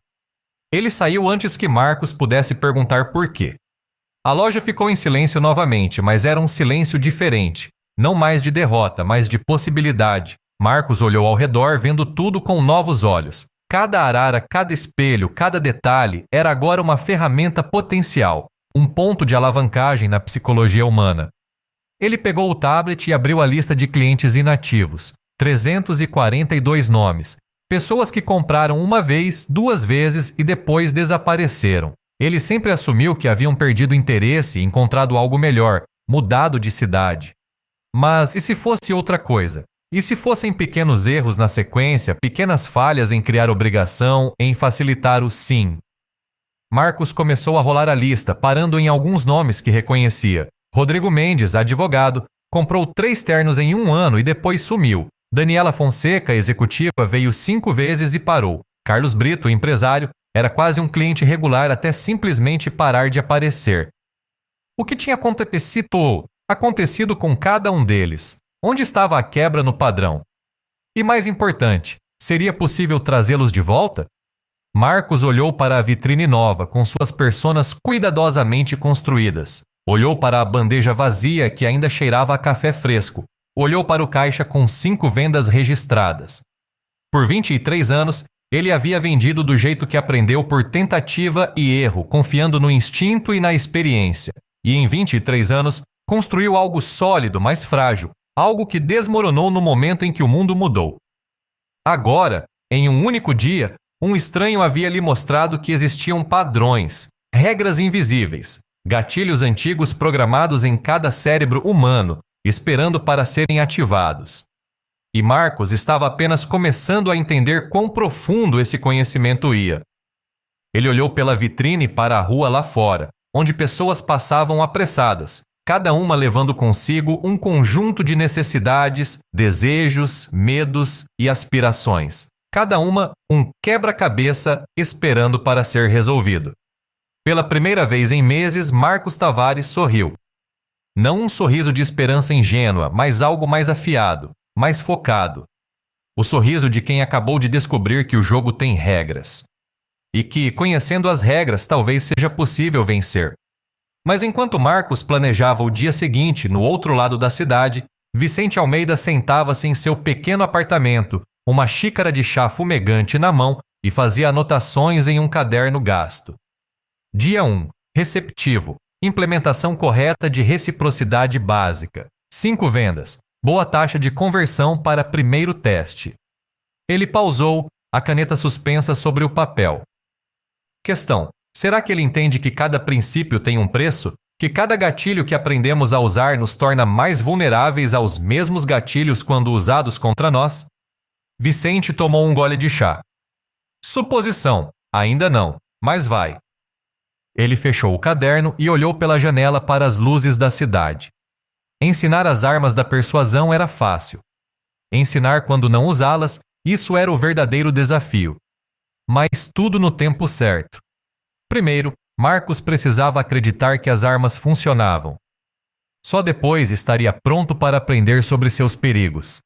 Ele saiu antes que Marcos pudesse perguntar por quê. A loja ficou em silêncio novamente, mas era um silêncio diferente. Não mais de derrota, mas de possibilidade. Marcos olhou ao redor, vendo tudo com novos olhos. Cada arara, cada espelho, cada detalhe era agora uma ferramenta potencial, um ponto de alavancagem na psicologia humana. Ele pegou o tablet e abriu a lista de clientes inativos. 342 nomes. Pessoas que compraram uma vez, 2 vezes e depois desapareceram. Ele sempre assumiu que haviam perdido interesse e encontrado algo melhor, mudado de cidade. Mas e se fosse outra coisa? E se fossem pequenos erros na sequência, pequenas falhas em criar obrigação, em facilitar o sim? Marcos começou a rolar a lista, parando em alguns nomes que reconhecia. Rodrigo Mendes, advogado, comprou 3 ternos em 1 ano e depois sumiu. Daniela Fonseca, executiva, veio 5 vezes e parou. Carlos Brito, empresário, era quase um cliente regular até simplesmente parar de aparecer. O que tinha acontecido com cada um deles? Onde estava a quebra no padrão? E mais importante, seria possível trazê-los de volta? Marcos olhou para a vitrine nova, com suas personas cuidadosamente construídas. Olhou para a bandeja vazia que ainda cheirava a café fresco. Olhou para o caixa com 5 vendas registradas. Por 23 anos, ele havia vendido do jeito que aprendeu por tentativa e erro, confiando no instinto e na experiência. E em 23 anos, construiu algo sólido, mas frágil, algo que desmoronou no momento em que o mundo mudou. Agora, em um único dia, um estranho havia lhe mostrado que existiam padrões, regras invisíveis, gatilhos antigos programados em cada cérebro humano, esperando para serem ativados. E Marcos estava apenas começando a entender quão profundo esse conhecimento ia. Ele olhou pela vitrine para a rua lá fora, onde pessoas passavam apressadas, cada uma levando consigo um conjunto de necessidades, desejos, medos e aspirações. Cada uma um quebra-cabeça esperando para ser resolvido. Pela primeira vez em meses, Marcos Tavares sorriu. Não um sorriso de esperança ingênua, mas algo mais afiado, mais focado. O sorriso de quem acabou de descobrir que o jogo tem regras. E que, conhecendo as regras, talvez seja possível vencer. Mas enquanto Marcos planejava o dia seguinte, no outro lado da cidade, Vicente Almeida sentava-se em seu pequeno apartamento, uma xícara de chá fumegante na mão e fazia anotações em um caderno gasto. Dia 1. Receptivo. Implementação correta de reciprocidade básica. 5 vendas. Boa taxa de conversão para primeiro teste. Ele pausou, a caneta suspensa sobre o papel. Questão. Será que ele entende que cada princípio tem um preço? Que cada gatilho que aprendemos a usar nos torna mais vulneráveis aos mesmos gatilhos quando usados contra nós? Vicente tomou um gole de chá. Suposição. Ainda não, mas vai. Ele fechou o caderno e olhou pela janela para as luzes da cidade. Ensinar as armas da persuasão era fácil. Ensinar quando não usá-las, isso era o verdadeiro desafio. Mas tudo no tempo certo. Primeiro, Marcos precisava acreditar que as armas funcionavam. Só depois estaria pronto para aprender sobre seus perigos.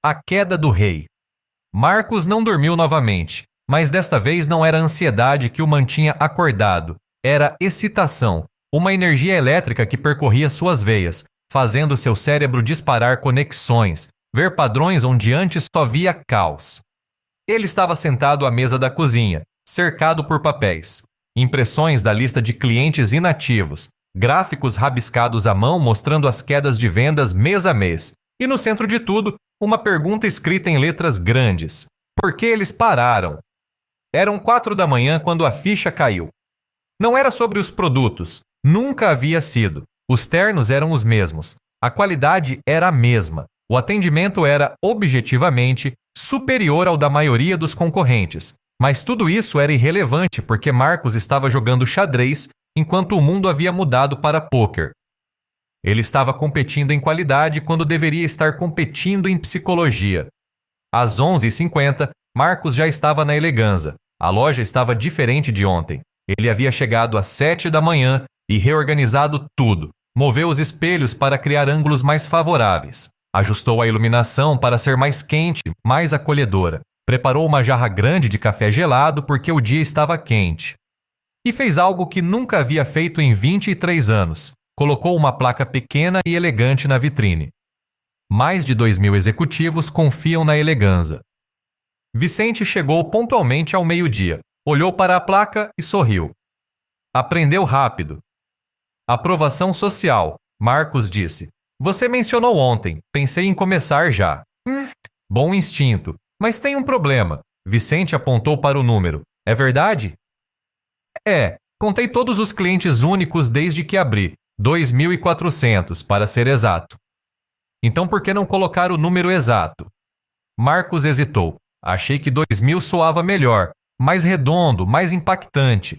A queda do rei. Marcos não dormiu novamente, mas desta vez não era ansiedade que o mantinha acordado, era excitação, uma energia elétrica que percorria suas veias, fazendo seu cérebro disparar conexões, ver padrões onde antes só via caos. Ele estava sentado à mesa da cozinha, cercado por papéis, impressões da lista de clientes inativos, gráficos rabiscados à mão mostrando as quedas de vendas mês a mês, e no centro de tudo, uma pergunta escrita em letras grandes. Por que eles pararam? Eram 4 da manhã quando a ficha caiu. Não era sobre os produtos, nunca havia sido. Os ternos eram os mesmos, a qualidade era a mesma, o atendimento era, objetivamente, superior ao da maioria dos concorrentes. Mas tudo isso era irrelevante porque Marcos estava jogando xadrez enquanto o mundo havia mudado para pôquer. Ele estava competindo em qualidade quando deveria estar competindo em psicologia. Às 11h50, Marcos já estava na Eleganza. A loja estava diferente de ontem. Ele havia chegado às 7 da manhã e reorganizado tudo. Moveu os espelhos para criar ângulos mais favoráveis. Ajustou a iluminação para ser mais quente, mais acolhedora. Preparou uma jarra grande de café gelado porque o dia estava quente. E fez algo que nunca havia feito em 23 anos. Colocou uma placa pequena e elegante na vitrine. Mais de 2.000 executivos confiam na Eleganza. Vicente chegou pontualmente ao meio-dia. Olhou para a placa e sorriu. Aprendeu rápido. Aprovação social, Marcos disse. Você mencionou ontem. Pensei em começar já. Bom instinto. Mas tem um problema. Vicente apontou para o número. É verdade? É. Contei todos os clientes únicos desde que abri. 2.400, para ser exato. Então por que não colocar o número exato? Marcos hesitou. Achei que 2.000 soava melhor, mais redondo, mais impactante.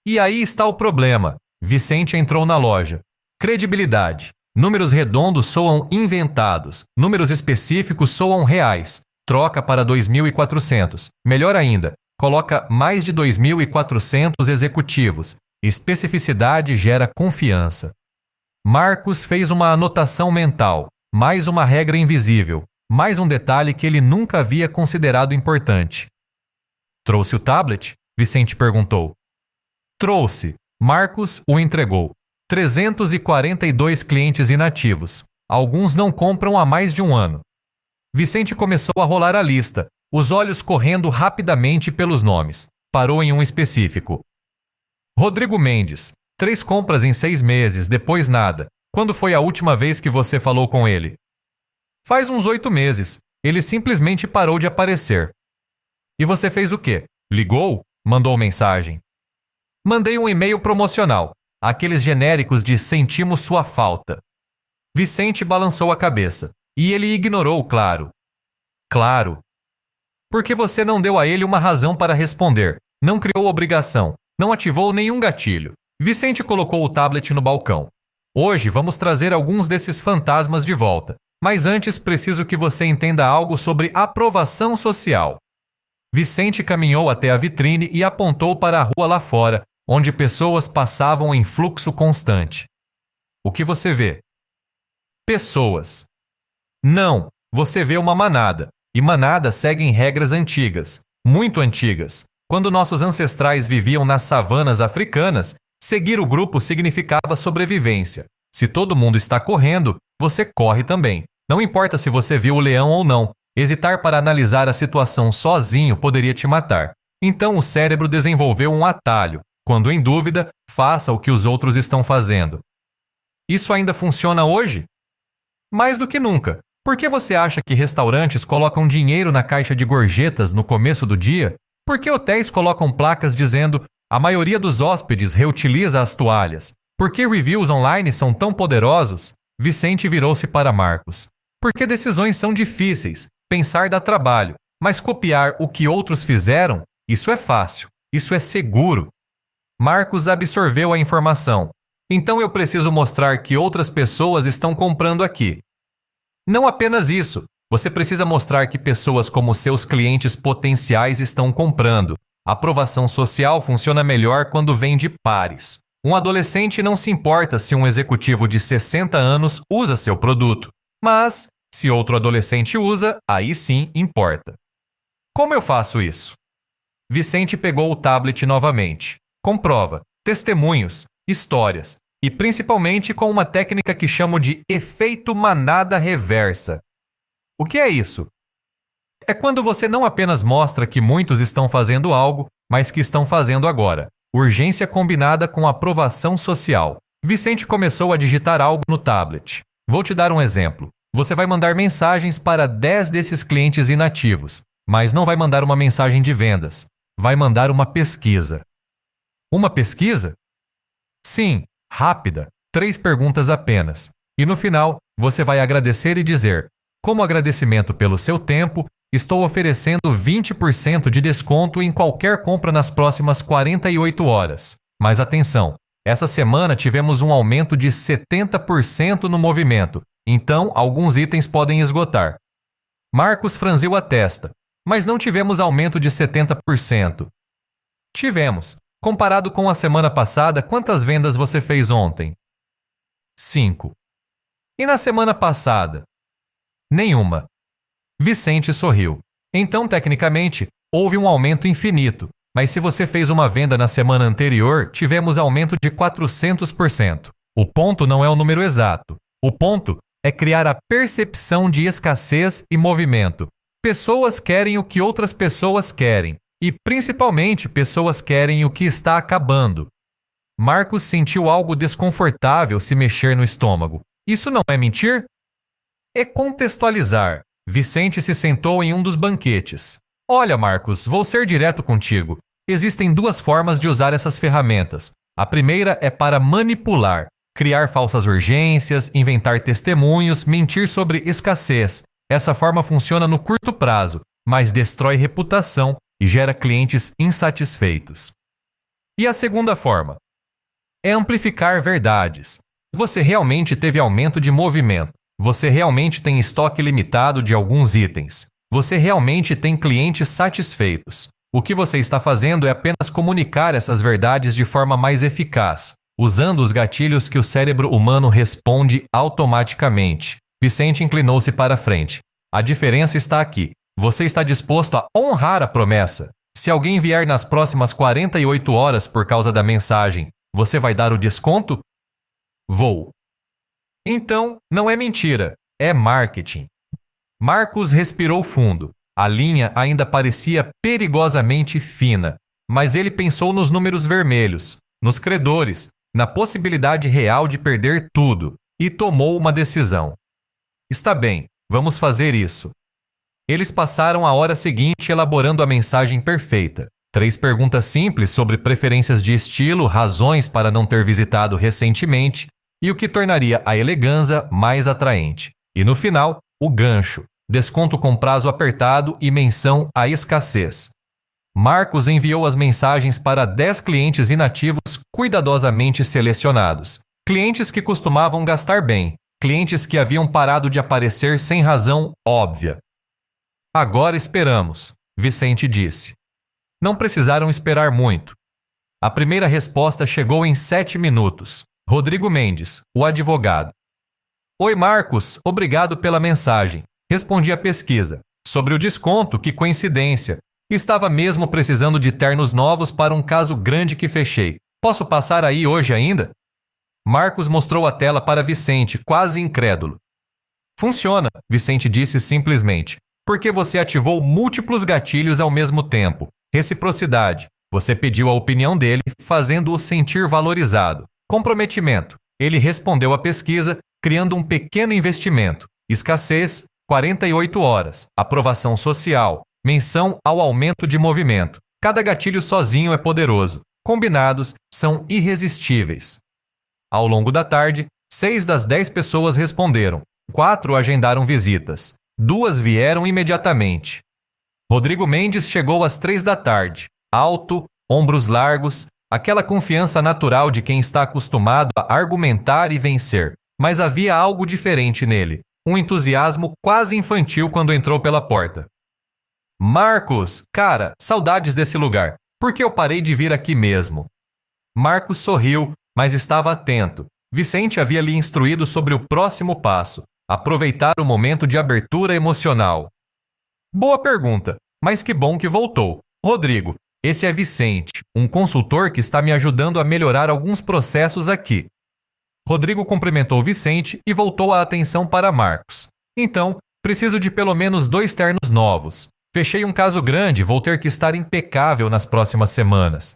E aí está o problema. Vicente entrou na loja. Credibilidade. Números redondos soam inventados. Números específicos soam reais. Troca para 2.400. Melhor ainda, coloca mais de 2.400 executivos. Especificidade gera confiança. Marcos fez uma anotação mental. Mais uma regra invisível. Mais um detalhe que ele nunca havia considerado importante. Trouxe o tablet? Vicente perguntou. Trouxe. Marcos o entregou. 342 clientes inativos. Alguns não compram há mais de um ano. Vicente começou a rolar a lista, os olhos correndo rapidamente pelos nomes. Parou em um específico. Rodrigo Mendes. 3 compras em 6 meses, depois nada. Quando foi a última vez que você falou com ele? Faz uns 8 meses. Ele simplesmente parou de aparecer. E você fez o quê? Ligou? Mandou mensagem? Mandei um e-mail promocional. Aqueles genéricos de sentimos sua falta. Vicente balançou a cabeça. E ele ignorou, claro. Claro. Porque você não deu a ele uma razão para responder. Não criou obrigação. Não ativou nenhum gatilho. Vicente colocou o tablet no balcão. Hoje vamos trazer alguns desses fantasmas de volta. Mas antes preciso que você entenda algo sobre aprovação social. Vicente caminhou até a vitrine e apontou para a rua lá fora, onde pessoas passavam em fluxo constante. O que você vê? Pessoas. Não, você vê uma manada. E manadas seguem regras antigas, muito antigas. Quando nossos ancestrais viviam nas savanas africanas, seguir o grupo significava sobrevivência. Se todo mundo está correndo, você corre também. Não importa se você viu o leão ou não. Hesitar para analisar a situação sozinho poderia te matar. Então o cérebro desenvolveu um atalho. Quando em dúvida, faça o que os outros estão fazendo. Isso ainda funciona hoje? Mais do que nunca. Por que você acha que restaurantes colocam dinheiro na caixa de gorjetas no começo do dia? Por que hotéis colocam placas dizendo a maioria dos hóspedes reutiliza as toalhas? Por que reviews online são tão poderosos? Vicente virou-se para Marcos. Porque decisões são difíceis. Pensar dá trabalho. Mas copiar o que outros fizeram, isso é fácil. Isso é seguro. Marcos absorveu a informação. Então eu preciso mostrar que outras pessoas estão comprando aqui. Não apenas isso. Você precisa mostrar que pessoas como seus clientes potenciais estão comprando. A aprovação social funciona melhor quando vem de pares. Um adolescente não se importa se um executivo de 60 anos usa seu produto. Mas, se outro adolescente usa, aí sim importa. Como eu faço isso? Vicente pegou o tablet novamente. Comprova, testemunhos, histórias. E principalmente com uma técnica que chamo de efeito manada reversa. O que é isso? É quando você não apenas mostra que muitos estão fazendo algo, mas que estão fazendo agora. Urgência combinada com aprovação social. Vicente começou a digitar algo no tablet. Vou te dar um exemplo. Você vai mandar mensagens para 10 desses clientes inativos, mas não vai mandar uma mensagem de vendas. Vai mandar uma pesquisa. Uma pesquisa? Sim, rápida, 3 perguntas apenas. E no final, você vai agradecer e dizer: como agradecimento pelo seu tempo, estou oferecendo 20% de desconto em qualquer compra nas próximas 48 horas. Mas atenção, essa semana tivemos um aumento de 70% no movimento, então alguns itens podem esgotar. Marcos franziu a testa, mas não tivemos aumento de 70%. Tivemos. Comparado com a semana passada, quantas vendas você fez ontem? 5. E na semana passada? Nenhuma. Vicente sorriu. Então, tecnicamente, houve um aumento infinito, mas se você fez uma venda na semana anterior, tivemos aumento de 400%. O ponto não é o número exato. O ponto é criar a percepção de escassez e movimento. Pessoas querem o que outras pessoas querem. E, principalmente, pessoas querem o que está acabando. Marcos sentiu algo desconfortável se mexer no estômago. Isso não é mentir? É contextualizar. Vicente se sentou em um dos banquetes. Olha, Marcos, vou ser direto contigo. Existem 2 formas de usar essas ferramentas. A primeira é para manipular. Criar falsas urgências, inventar testemunhos, mentir sobre escassez. Essa forma funciona no curto prazo, mas destrói reputação e gera clientes insatisfeitos. E a segunda forma é amplificar verdades. Você realmente teve aumento de movimento. Você realmente tem estoque limitado de alguns itens. Você realmente tem clientes satisfeitos. O que você está fazendo é apenas comunicar essas verdades de forma mais eficaz, usando os gatilhos que o cérebro humano responde automaticamente. Vicente inclinou-se para a frente. A diferença está aqui. Você está disposto a honrar a promessa. Se alguém vier nas próximas 48 horas por causa da mensagem, você vai dar o desconto? Vou. Então, não é mentira, é marketing. Marcos respirou fundo. A linha ainda parecia perigosamente fina, mas ele pensou nos números vermelhos, nos credores, na possibilidade real de perder tudo, e tomou uma decisão. Está bem, vamos fazer isso. Eles passaram a hora seguinte elaborando a mensagem perfeita. 3 perguntas simples sobre preferências de estilo, razões para não ter visitado recentemente e o que tornaria a elegância mais atraente. E no final, o gancho, desconto com prazo apertado e menção à escassez. Marcos enviou as mensagens para 10 clientes inativos cuidadosamente selecionados. Clientes que costumavam gastar bem, clientes que haviam parado de aparecer sem razão óbvia. Agora esperamos, Vicente disse. Não precisaram esperar muito. A primeira resposta chegou em 7 minutos. Rodrigo Mendes, o advogado. Oi, Marcos, obrigado pela mensagem. Respondi à pesquisa. Sobre o desconto, que coincidência. Estava mesmo precisando de ternos novos para um caso grande que fechei. Posso passar aí hoje ainda? Marcos mostrou a tela para Vicente, quase incrédulo. Funciona, Vicente disse simplesmente. Porque você ativou múltiplos gatilhos ao mesmo tempo. Reciprocidade. Você pediu a opinião dele, fazendo-o sentir valorizado. Comprometimento. Ele respondeu à pesquisa, criando um pequeno investimento. Escassez, 48 horas. Aprovação social. Menção ao aumento de movimento. Cada gatilho sozinho é poderoso. Combinados, são irresistíveis. Ao longo da tarde, 6 das 10 pessoas responderam. 4 agendaram visitas. 2 vieram imediatamente. Rodrigo Mendes chegou às 3 da tarde. Alto, ombros largos, aquela confiança natural de quem está acostumado a argumentar e vencer. Mas havia algo diferente nele. Um entusiasmo quase infantil quando entrou pela porta. Marcos, cara, saudades desse lugar. Por que eu parei de vir aqui mesmo? Marcos sorriu, mas estava atento. Vicente havia lhe instruído sobre o próximo passo. Aproveitar o momento de abertura emocional. Boa pergunta, mas que bom que voltou. Rodrigo, esse é Vicente, um consultor que está me ajudando a melhorar alguns processos aqui. Rodrigo cumprimentou Vicente e voltou a atenção para Marcos. Então, preciso de pelo menos 2 ternos novos. Fechei um caso grande, vou ter que estar impecável nas próximas semanas.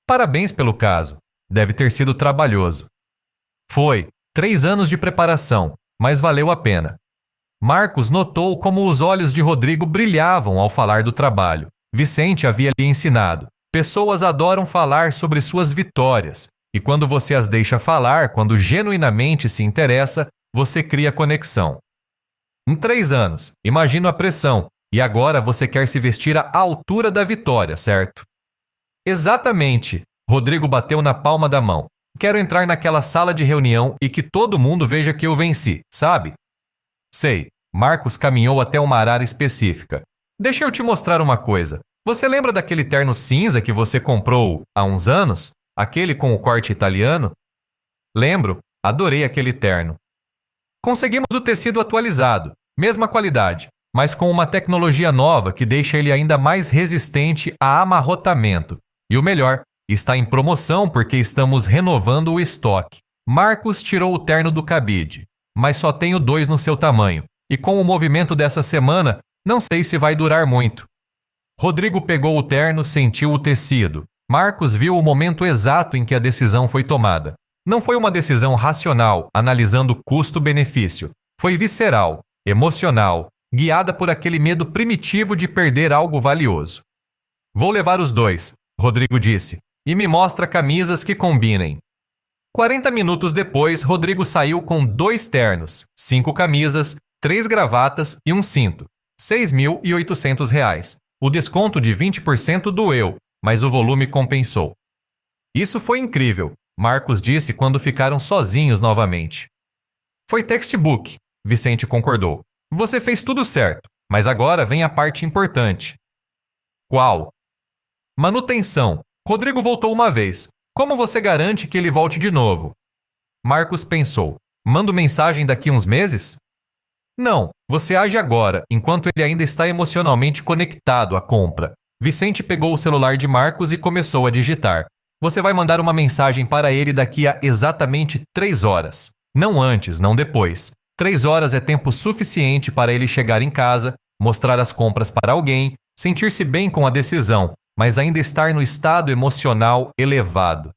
Parabéns pelo caso. Deve ter sido trabalhoso. Foi, 3 anos de preparação, mas valeu a pena. Marcos notou como os olhos de Rodrigo brilhavam ao falar do trabalho. Vicente havia lhe ensinado. Pessoas adoram falar sobre suas vitórias, e quando você as deixa falar, quando genuinamente se interessa, você cria conexão. Em 3 anos, imagino a pressão, e agora você quer se vestir à altura da vitória, certo? Exatamente, Rodrigo bateu na palma da mão. Quero entrar naquela sala de reunião e que todo mundo veja que eu venci, sabe? Sei, Marcos caminhou até uma área específica. Deixa eu te mostrar uma coisa. Você lembra daquele terno cinza que você comprou há uns anos? Aquele com o corte italiano? Lembro, adorei aquele terno. Conseguimos o tecido atualizado, mesma qualidade, mas com uma tecnologia nova que deixa ele ainda mais resistente a amarrotamento. E o melhor, está em promoção porque estamos renovando o estoque. Marcos tirou o terno do cabide, mas só tenho 2 no seu tamanho, e com o movimento dessa semana, não sei se vai durar muito. Rodrigo pegou o terno, sentiu o tecido. Marcos viu o momento exato em que a decisão foi tomada. Não foi uma decisão racional, analisando custo-benefício. Foi visceral, emocional, guiada por aquele medo primitivo de perder algo valioso. Vou levar os 2, Rodrigo disse, e me mostra camisas que combinem. 40 minutos depois, Rodrigo saiu com 2 ternos, 5 camisas, 3 gravatas e um cinto. R$ 6.800. O desconto de 20% doeu, mas o volume compensou. Isso foi incrível, Marcos disse quando ficaram sozinhos novamente. Foi textbook, Vicente concordou. Você fez tudo certo, mas agora vem a parte importante. Qual? Manutenção. Rodrigo voltou uma vez. Como você garante que ele volte de novo? Marcos pensou. Mando mensagem daqui uns meses? Não, você age agora, enquanto ele ainda está emocionalmente conectado à compra. Vicente pegou o celular de Marcos e começou a digitar. Você vai mandar uma mensagem para ele daqui a exatamente 3 horas. Não antes, não depois. 3 horas é tempo suficiente para ele chegar em casa, mostrar as compras para alguém, sentir-se bem com a decisão, mas ainda estar no estado emocional elevado.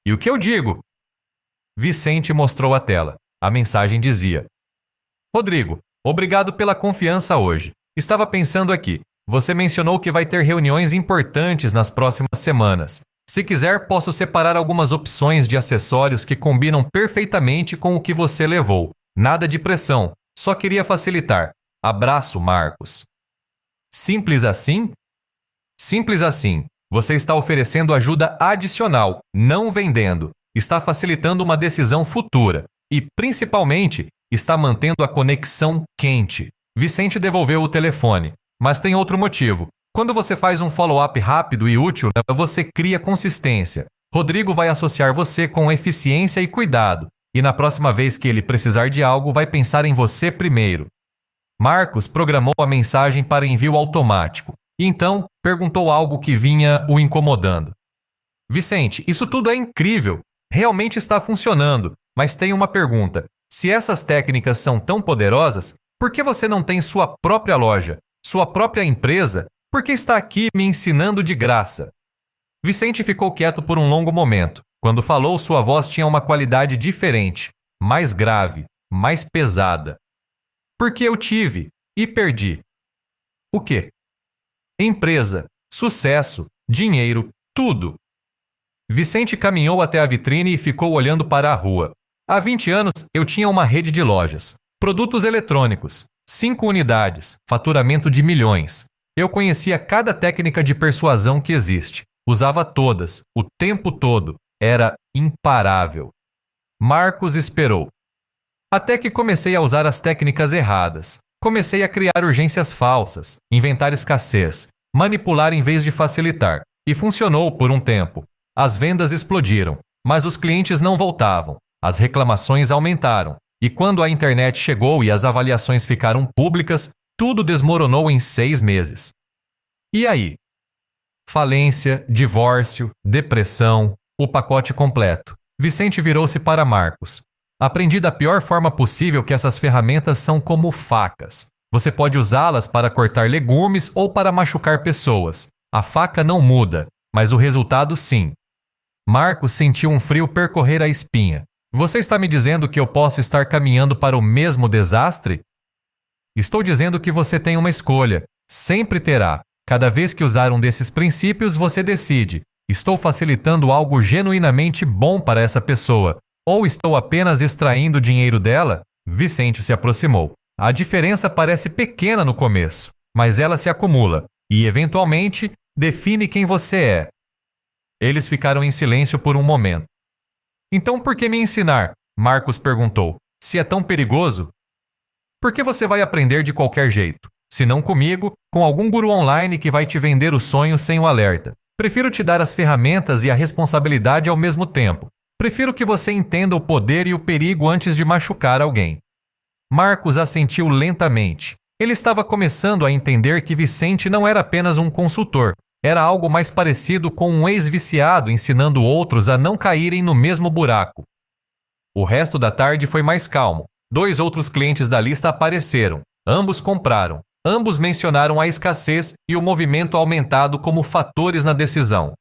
E o que eu digo? Vicente mostrou a tela. A mensagem dizia: Rodrigo, obrigado pela confiança hoje. Estava pensando aqui. Você mencionou que vai ter reuniões importantes nas próximas semanas. Se quiser, posso separar algumas opções de acessórios que combinam perfeitamente com o que você levou. Nada de pressão, só queria facilitar. Abraço, Marcos. Simples assim? Simples assim. Você está oferecendo ajuda adicional, não vendendo. Está facilitando uma decisão futura e, principalmente, está mantendo a conexão quente. Vicente devolveu o telefone, mas tem outro motivo. Quando você faz um follow-up rápido e útil, você cria consistência. Rodrigo vai associar você com eficiência e cuidado, e na próxima vez que ele precisar de algo, vai pensar em você primeiro. Marcos programou a mensagem para envio automático, e então perguntou algo que vinha o incomodando. Vicente, isso tudo é incrível, realmente está funcionando, mas tenho uma pergunta. Se essas técnicas são tão poderosas, por que você não tem sua própria loja, sua própria empresa? Por que está aqui me ensinando de graça? Vicente ficou quieto por um longo momento. Quando falou, sua voz tinha uma qualidade diferente, mais grave, mais pesada. Porque eu tive e perdi. O quê? Empresa, sucesso, dinheiro, tudo. Vicente caminhou até a vitrine e ficou olhando para a rua. Há 20 anos, eu tinha uma rede de lojas. Produtos eletrônicos, 5 unidades, faturamento de milhões. Eu conhecia cada técnica de persuasão que existe. Usava todas, o tempo todo. Era imparável. Marcos esperou. Até que comecei a usar as técnicas erradas. Comecei a criar urgências falsas, inventar escassez, manipular em vez de facilitar. E funcionou por um tempo. As vendas explodiram, mas os clientes não voltavam. As reclamações aumentaram. E quando a internet chegou e as avaliações ficaram públicas, tudo desmoronou em 6 meses. E aí? Falência, divórcio, depressão, o pacote completo. Vicente virou-se para Marcos. Aprendi da pior forma possível que essas ferramentas são como facas. Você pode usá-las para cortar legumes ou para machucar pessoas. A faca não muda, mas o resultado sim. Marcos sentiu um frio percorrer a espinha. Você está me dizendo que eu posso estar caminhando para o mesmo desastre? Estou dizendo que você tem uma escolha. Sempre terá. Cada vez que usar um desses princípios, você decide. Estou facilitando algo genuinamente bom para essa pessoa. Ou estou apenas extraindo dinheiro dela? Vicente se aproximou. A diferença parece pequena no começo, mas ela se acumula e, eventualmente, define quem você é. Eles ficaram em silêncio por um momento. Então por que me ensinar? Marcos perguntou. Se é tão perigoso? Porque você vai aprender de qualquer jeito. Se não comigo, com algum guru online que vai te vender o sonho sem o alerta. Prefiro te dar as ferramentas e a responsabilidade ao mesmo tempo. Prefiro que você entenda o poder e o perigo antes de machucar alguém. Marcos assentiu lentamente. Ele estava começando a entender que Vicente não era apenas um consultor. Era algo mais parecido com um ex-viciado ensinando outros a não caírem no mesmo buraco. O resto da tarde foi mais calmo. 2 outros clientes da lista apareceram. Ambos compraram. Ambos mencionaram a escassez e o movimento aumentado como fatores na decisão.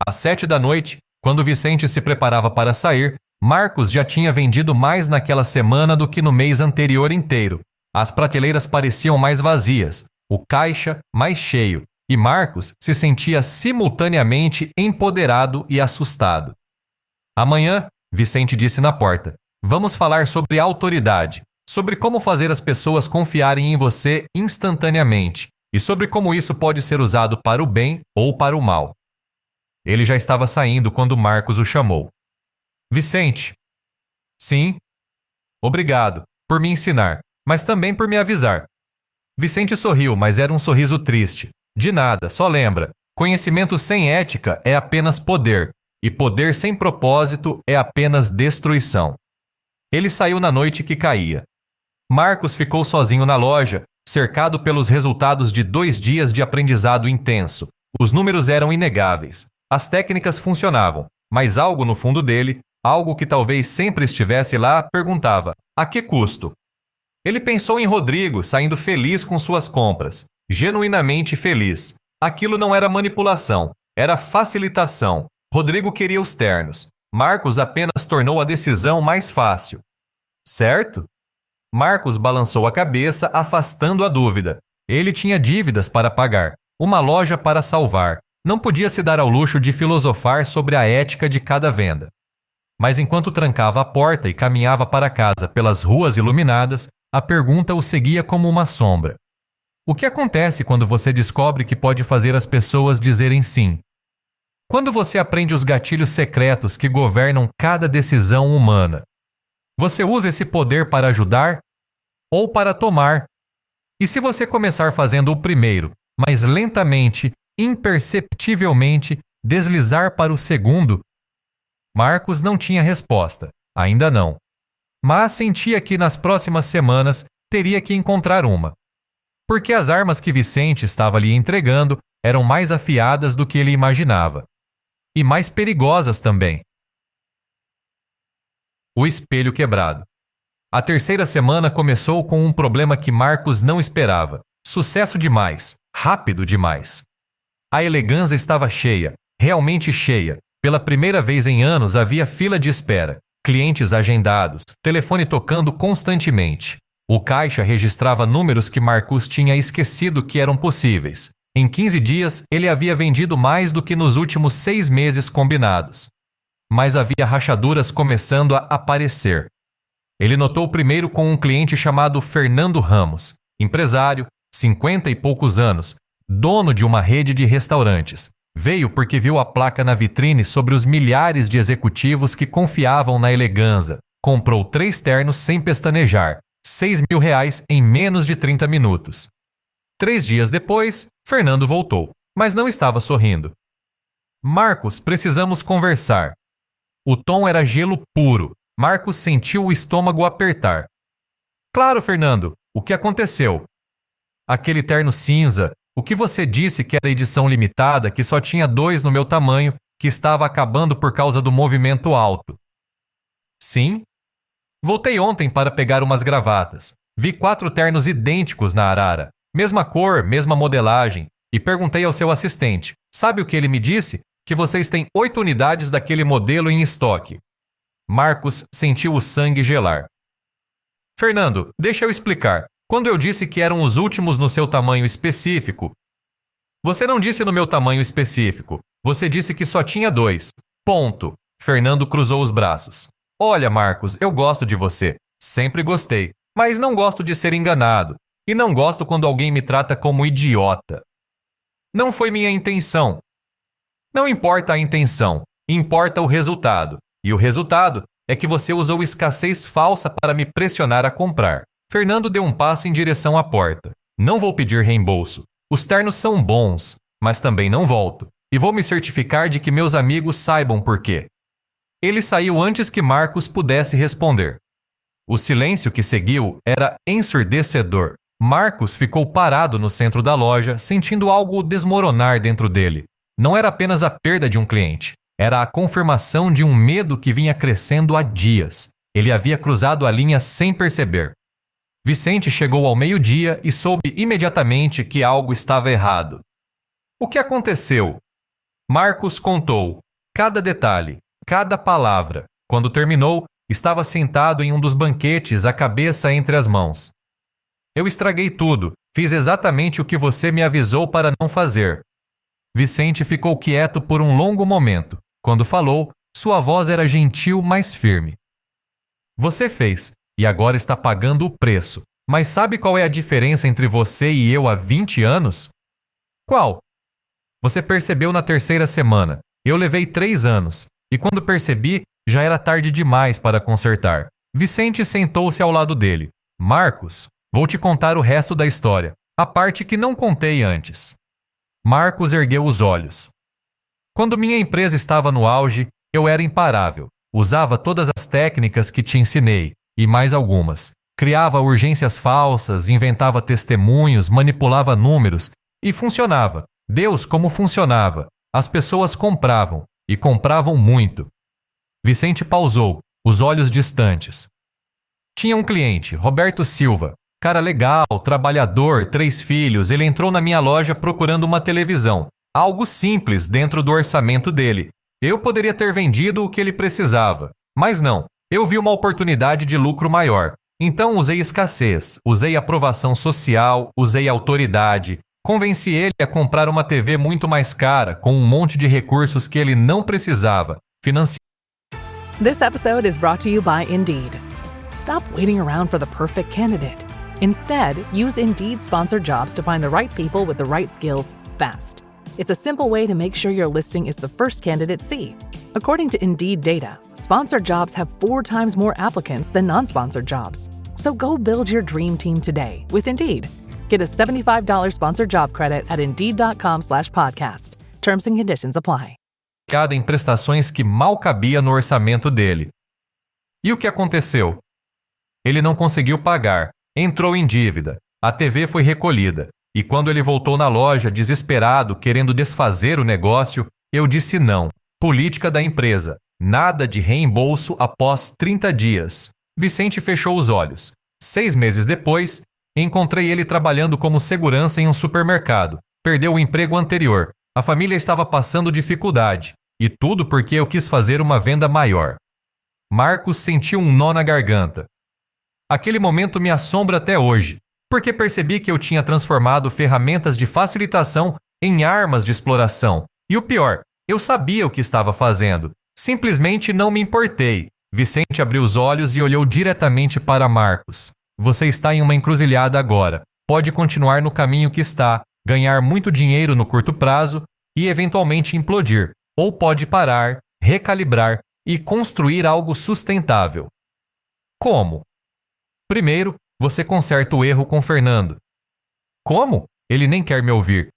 Às 7 da noite, quando Vicente se preparava para sair, Marcos já tinha vendido mais naquela semana do que no mês anterior inteiro. As prateleiras pareciam mais vazias, o caixa mais cheio, e Marcos se sentia simultaneamente empoderado e assustado. Amanhã, Vicente disse na porta. Vamos falar sobre autoridade, sobre como fazer as pessoas confiarem em você instantaneamente e sobre como isso pode ser usado para o bem ou para o mal. Ele já estava saindo quando Marcos o chamou. Vicente. Sim. Obrigado por me ensinar, mas também por me avisar. Vicente sorriu, mas era um sorriso triste. De nada, só lembra. Conhecimento sem ética é apenas poder, e poder sem propósito é apenas destruição. Ele saiu na noite que caía. Marcos ficou sozinho na loja, cercado pelos resultados de 2 dias de aprendizado intenso. Os números eram inegáveis. As técnicas funcionavam, mas algo no fundo dele, algo que talvez sempre estivesse lá, perguntava: a que custo? Ele pensou em Rodrigo saindo feliz com suas compras, genuinamente feliz. Aquilo não era manipulação, era facilitação. Rodrigo queria os ternos. Marcos apenas tornou a decisão mais fácil. Certo? Marcos balançou a cabeça, afastando a dúvida. Ele tinha dívidas para pagar, uma loja para salvar. Não podia se dar ao luxo de filosofar sobre a ética de cada venda. Mas enquanto trancava a porta e caminhava para casa pelas ruas iluminadas, a pergunta o seguia como uma sombra. O que acontece quando você descobre que pode fazer as pessoas dizerem sim? Quando você aprende os gatilhos secretos que governam cada decisão humana? Você usa esse poder para ajudar ou para tomar? E se você começar fazendo o primeiro, mas lentamente, imperceptivelmente, deslizar para o segundo? Marcos não tinha resposta, ainda não. Mas sentia que nas próximas semanas teria que encontrar uma. Porque as armas que Vicente estava lhe entregando eram mais afiadas do que ele imaginava. E mais perigosas também. O espelho quebrado. A 3ª semana começou com um problema que Marcos não esperava. Sucesso demais, rápido demais. A Eleganza estava cheia, realmente cheia. Pela primeira vez em anos havia fila de espera, clientes agendados, telefone tocando constantemente. O caixa registrava números que Marcos tinha esquecido que eram possíveis. Em 15 dias, ele havia vendido mais do que nos últimos 6 meses combinados. Mas havia rachaduras começando a aparecer. Ele notou primeiro com um cliente chamado Fernando Ramos, empresário, 50 e poucos anos, dono de uma rede de restaurantes. Veio porque viu a placa na vitrine sobre os milhares de executivos que confiavam na Eleganza. Comprou 3 ternos sem pestanejar, R$6.000 em menos de 30 minutos. 3 dias depois, Fernando voltou, mas não estava sorrindo. Marcos, precisamos conversar. O tom era gelo puro. Marcos sentiu o estômago apertar. Claro, Fernando, o que aconteceu? Aquele terno cinza, o que você disse que era edição limitada, que só tinha 2 no meu tamanho, que estava acabando por causa do movimento alto. Sim? Voltei ontem para pegar umas gravatas. Vi 4 ternos idênticos na arara. Mesma cor, mesma modelagem. E perguntei ao seu assistente. Sabe o que ele me disse? Que vocês têm 8 unidades daquele modelo em estoque. Marcos sentiu o sangue gelar. Fernando, deixa eu explicar. Quando eu disse que eram os últimos no seu tamanho específico... Você não disse no meu tamanho específico. Você disse que só tinha 2. Ponto. Fernando cruzou os braços. Olha, Marcos, eu gosto de você. Sempre gostei. Mas não gosto de ser enganado. E não gosto quando alguém me trata como idiota. Não foi minha intenção. Não importa a intenção. Importa o resultado. E o resultado é que você usou escassez falsa para me pressionar a comprar. Fernando deu um passo em direção à porta. Não vou pedir reembolso. Os ternos são bons, mas também não volto. E vou me certificar de que meus amigos saibam por quê. Ele saiu antes que Marcos pudesse responder. O silêncio que seguiu era ensurdecedor. Marcos ficou parado no centro da loja, sentindo algo desmoronar dentro dele. Não era apenas a perda de um cliente. Era a confirmação de um medo que vinha crescendo há dias. Ele havia cruzado a linha sem perceber. Vicente chegou ao meio-dia e soube imediatamente que algo estava errado. O que aconteceu? Marcos contou cada detalhe, cada palavra. Quando terminou, estava sentado em um dos banquetes, a cabeça entre as mãos. Eu estraguei tudo. Fiz exatamente o que você me avisou para não fazer. Vicente ficou quieto por um longo momento. Quando falou, Sua voz era gentil, mas firme. Você fez, e agora está pagando o preço. Mas sabe qual é a diferença entre você e eu há 20 anos? Qual? Você percebeu na terceira semana. Eu levei 3 anos. E quando percebi, já era tarde demais para consertar. Vicente sentou-se ao lado dele. Marcos, vou te contar o resto da história. A parte que não contei antes. Marcos ergueu os olhos. Quando minha empresa estava no auge, eu era imparável. Usava todas as técnicas que te ensinei, e mais algumas. Criava urgências falsas, inventava testemunhos, manipulava números, e funcionava. Deus, como funcionava. As pessoas compravam, e compravam muito. Vicente pausou, os olhos distantes. Tinha um cliente, Roberto Silva. Cara legal, trabalhador, 3 filhos. Ele entrou na minha loja procurando uma televisão. Algo simples dentro do orçamento dele. Eu poderia ter vendido o que ele precisava. Mas não, eu vi uma oportunidade de lucro maior. Então usei escassez, usei aprovação social, usei autoridade. Convenci ele a comprar uma TV muito mais cara, com um monte de recursos que ele não precisava. This episode is brought to you by Indeed. Stop waiting around for the perfect candidate. Instead, use Indeed sponsored jobs to find the right people with the right skills fast. It's a simple way to make sure your listing is the first candidates see. According to Indeed data, sponsored jobs have 4 times more applicants than non-sponsored jobs. So go build your dream team today with Indeed. Get a $75 sponsored job credit at Indeed.com/podcast. Terms and conditions apply. Em prestações que mal cabia no orçamento dele. E o que aconteceu? Ele não conseguiu pagar, entrou em dívida, a TV foi recolhida, e quando ele voltou na loja, desesperado, querendo desfazer o negócio, eu disse não. Política da empresa, nada de reembolso após 30 dias. Vicente fechou os olhos. 6 meses depois, encontrei ele trabalhando como segurança em um supermercado. Perdeu o emprego anterior. A família estava passando dificuldade. E tudo porque eu quis fazer uma venda maior. Marcos sentiu um nó na garganta. Aquele momento me assombra até hoje, porque percebi que eu tinha transformado ferramentas de facilitação em armas de exploração. E o pior, eu sabia o que estava fazendo. Simplesmente não me importei. Vicente abriu os olhos e olhou diretamente para Marcos. Você está em uma encruzilhada agora. Pode continuar no caminho que está, ganhar muito dinheiro no curto prazo e eventualmente implodir. Ou pode parar, recalibrar e construir algo sustentável. Como? Primeiro, você conserta o erro com Fernando. Como? Ele nem quer me ouvir.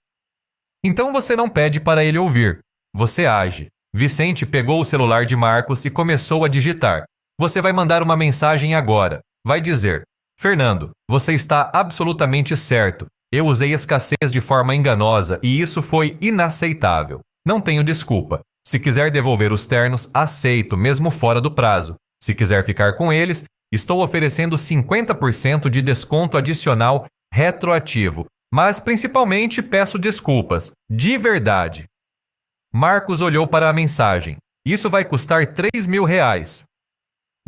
Então você não pede para ele ouvir. Você age. Vicente pegou o celular de Marcos e começou a digitar. Você vai mandar uma mensagem agora. Vai dizer: Fernando, você está absolutamente certo. Eu usei escassez de forma enganosa e isso foi inaceitável. Não tenho desculpa. Se quiser devolver os ternos, aceito, mesmo fora do prazo. Se quiser ficar com eles, estou oferecendo 50% de desconto adicional retroativo. Mas principalmente peço desculpas. De verdade. Marcos olhou para a mensagem. Isso vai custar R$3.000.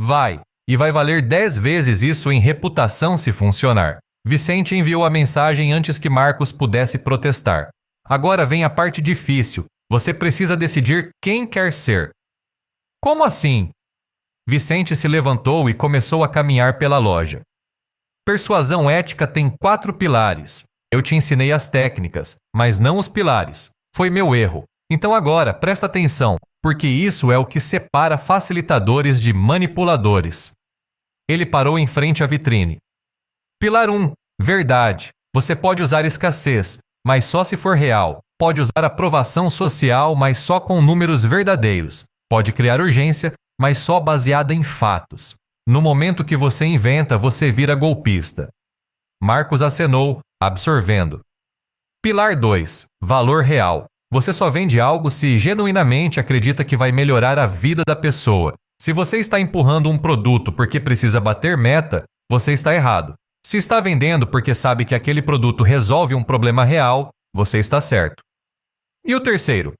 Vai. E vai valer 10 vezes isso em reputação se funcionar. Vicente enviou a mensagem antes que Marcos pudesse protestar. Agora vem a parte difícil. Você precisa decidir quem quer ser. Como assim? Vicente se levantou e começou a caminhar pela loja. Persuasão ética tem 4 pilares. Eu te ensinei as técnicas, mas não os pilares. Foi meu erro. Então agora, presta atenção, porque isso é o que separa facilitadores de manipuladores. Ele parou em frente à vitrine. Pilar 1. Verdade. Você pode usar escassez, mas só se for real. Pode usar aprovação social, mas só com números verdadeiros. Pode criar urgência, mas só baseada em fatos. No momento que você inventa, você vira golpista. Marcos acenou, absorvendo. Pilar 2. Valor real. Você só vende algo se genuinamente acredita que vai melhorar a vida da pessoa. Se você está empurrando um produto porque precisa bater meta, você está errado. Se está vendendo porque sabe que aquele produto resolve um problema real, você está certo. E o terceiro?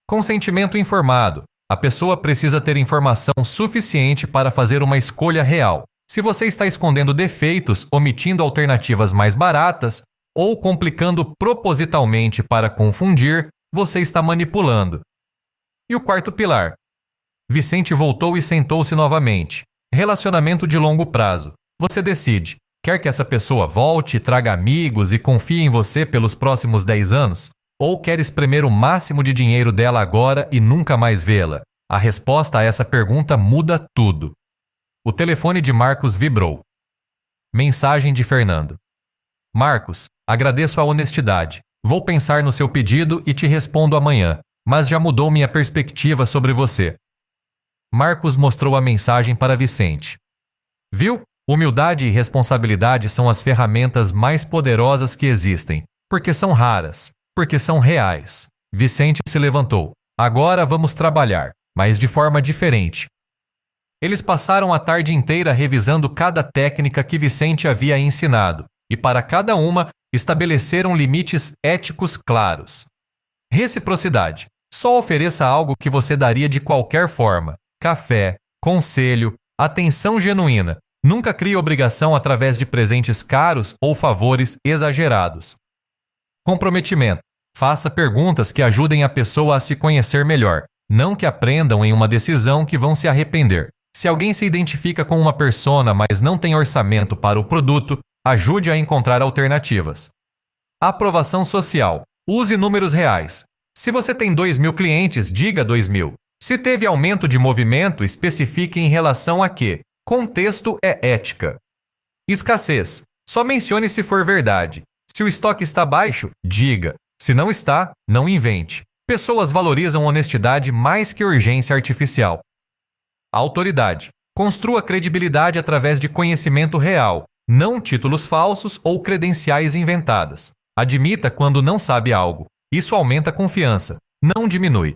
Consentimento informado. A pessoa precisa ter informação suficiente para fazer uma escolha real. Se você está escondendo defeitos, omitindo alternativas mais baratas ou complicando propositalmente para confundir, você está manipulando. E o quarto pilar? Vicente voltou e sentou-se novamente. Relacionamento de longo prazo. Você decide. Quer que essa pessoa volte, traga amigos e confie em você pelos próximos 10 anos? Ou quer espremer o máximo de dinheiro dela agora e nunca mais vê-la? A resposta a essa pergunta muda tudo. O telefone de Marcos vibrou. Mensagem de Fernando. Marcos, agradeço a honestidade. Vou pensar no seu pedido e te respondo amanhã, mas já mudou minha perspectiva sobre você. Marcos mostrou a mensagem para Vicente. Viu? Humildade e responsabilidade são as ferramentas mais poderosas que existem, porque são raras, porque são reais. Vicente se levantou. Agora vamos trabalhar, mas de forma diferente. Eles passaram a tarde inteira revisando cada técnica que Vicente havia ensinado, e para cada uma estabeleceram limites éticos claros. Reciprocidade. Só ofereça algo que você daria de qualquer forma. Café, conselho, atenção genuína. Nunca crie obrigação através de presentes caros ou favores exagerados. Comprometimento. Faça perguntas que ajudem a pessoa a se conhecer melhor, não que aprendam em uma decisão que vão se arrepender. Se alguém se identifica com uma persona, mas não tem orçamento para o produto, ajude a encontrar alternativas. Aprovação social. Use números reais. Se você tem 2.000 clientes, diga 2.000. Se teve aumento de movimento, especifique em relação a quê. Contexto é ética. Escassez. Só mencione se for verdade. Se o estoque está baixo, diga. Se não está, não invente. Pessoas valorizam honestidade mais que urgência artificial. Autoridade. Construa credibilidade através de conhecimento real, não títulos falsos ou credenciais inventadas. Admita quando não sabe algo. Isso aumenta a confiança, não diminui.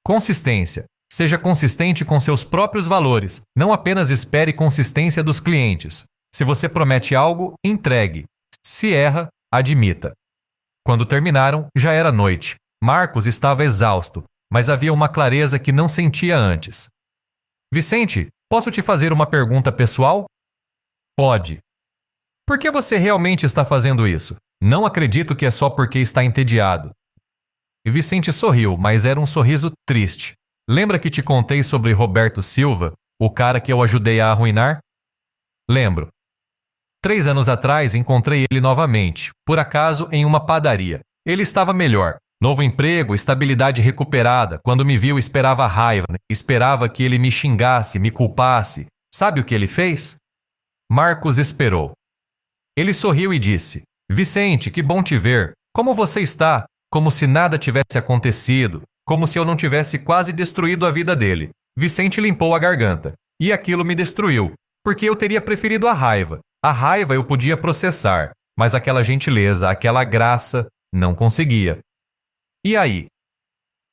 Consistência. Seja consistente com seus próprios valores, não apenas espere consistência dos clientes. Se você promete algo, entregue. Se erra, admita. Quando terminaram, já era noite. Marcos estava exausto, mas havia uma clareza que não sentia antes. Vicente, posso te fazer uma pergunta pessoal? Pode. Por que você realmente está fazendo isso? Não acredito que é só porque está entediado. E Vicente sorriu, mas era um sorriso triste. Lembra que te contei sobre Roberto Silva, o cara que eu ajudei a arruinar? Lembro. 3 anos atrás encontrei ele novamente, por acaso em uma padaria. Ele estava melhor. Novo emprego, estabilidade recuperada. Quando me viu, esperava raiva. Esperava que ele me xingasse, me culpasse. Sabe o que ele fez? Marcos esperou. Ele sorriu e disse: Vicente, que bom te ver. Como você está? Como se nada tivesse acontecido. Como se eu não tivesse quase destruído a vida dele. Vicente limpou a garganta. E aquilo me destruiu. Porque eu teria preferido a raiva. A raiva eu podia processar. Mas aquela gentileza, aquela graça, não conseguia. E aí?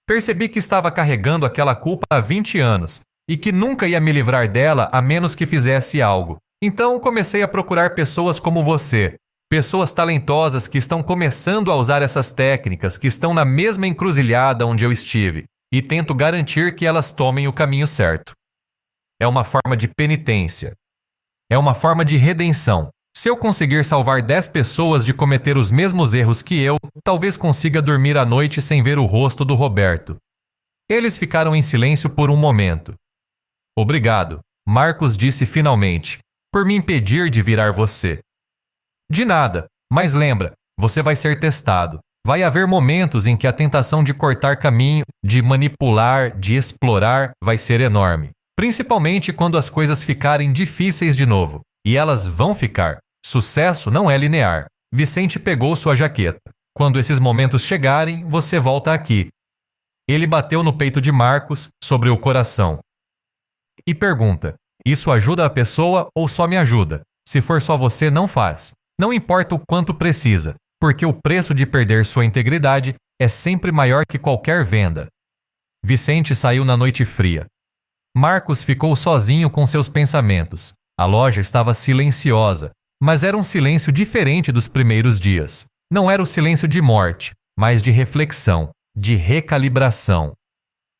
Percebi que estava carregando aquela culpa há 20 anos. E que nunca ia me livrar dela a menos que fizesse algo. Então comecei a procurar pessoas como você. Pessoas talentosas que estão começando a usar essas técnicas, que estão na mesma encruzilhada onde eu estive, e tento garantir que elas tomem o caminho certo. É uma forma de penitência. É uma forma de redenção. Se eu conseguir salvar 10 pessoas de cometer os mesmos erros que eu, talvez consiga dormir à noite sem ver o rosto do Roberto. Eles ficaram em silêncio por um momento. Obrigado, Marcos disse finalmente, por me impedir de virar você. De nada, mas lembra, você vai ser testado. Vai haver momentos em que a tentação de cortar caminho, de manipular, de explorar, vai ser enorme. Principalmente quando as coisas ficarem difíceis de novo. E elas vão ficar. Sucesso não é linear. Vicente pegou sua jaqueta. Quando esses momentos chegarem, você volta aqui. Ele bateu no peito de Marcos, sobre o coração. E pergunta, isso ajuda a pessoa ou só me ajuda? Se for só você, não faz. Não importa o quanto precisa, porque o preço de perder sua integridade é sempre maior que qualquer venda. Vicente saiu na noite fria. Marcos ficou sozinho com seus pensamentos. A loja estava silenciosa, mas era um silêncio diferente dos primeiros dias. Não era o silêncio de morte, mas de reflexão, de recalibração.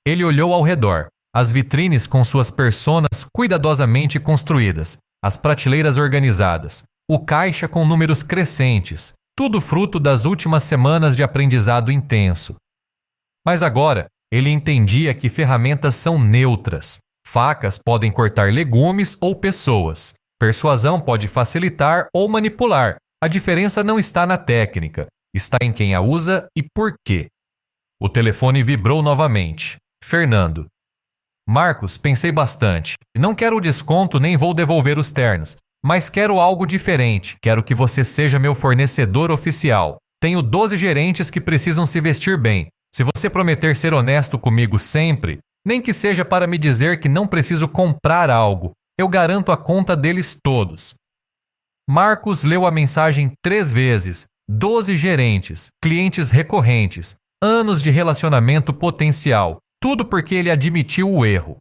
Ele olhou ao redor, as vitrines com suas personas cuidadosamente construídas, as prateleiras organizadas, o caixa com números crescentes, tudo fruto das últimas semanas de aprendizado intenso. Mas agora, ele entendia que ferramentas são neutras. Facas podem cortar legumes ou pessoas. Persuasão pode facilitar ou manipular. A diferença não está na técnica, está em quem a usa e por quê. O telefone vibrou novamente. Fernando. Marcos, pensei bastante. Não quero o desconto nem vou devolver os ternos, mas quero algo diferente. Quero que você seja meu fornecedor oficial. Tenho 12 gerentes que precisam se vestir bem. Se você prometer ser honesto comigo sempre, nem que seja para me dizer que não preciso comprar algo, eu garanto a conta deles todos. Marcos leu a mensagem 3 vezes. 12 gerentes, clientes recorrentes, anos de relacionamento potencial. Tudo porque ele admitiu o erro.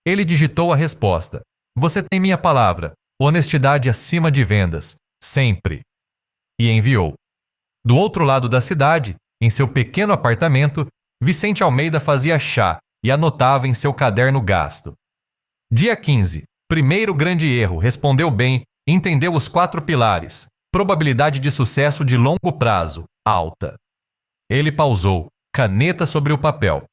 Ele digitou a resposta. Você tem minha palavra. Honestidade acima de vendas. Sempre. E enviou. Do outro lado da cidade, em seu pequeno apartamento, Vicente Almeida fazia chá e anotava em seu caderno gasto. Dia 15. Primeiro grande erro. Respondeu bem, entendeu os 4 pilares. Probabilidade de sucesso de longo prazo. Alta. Ele pausou. Caneta sobre o papel.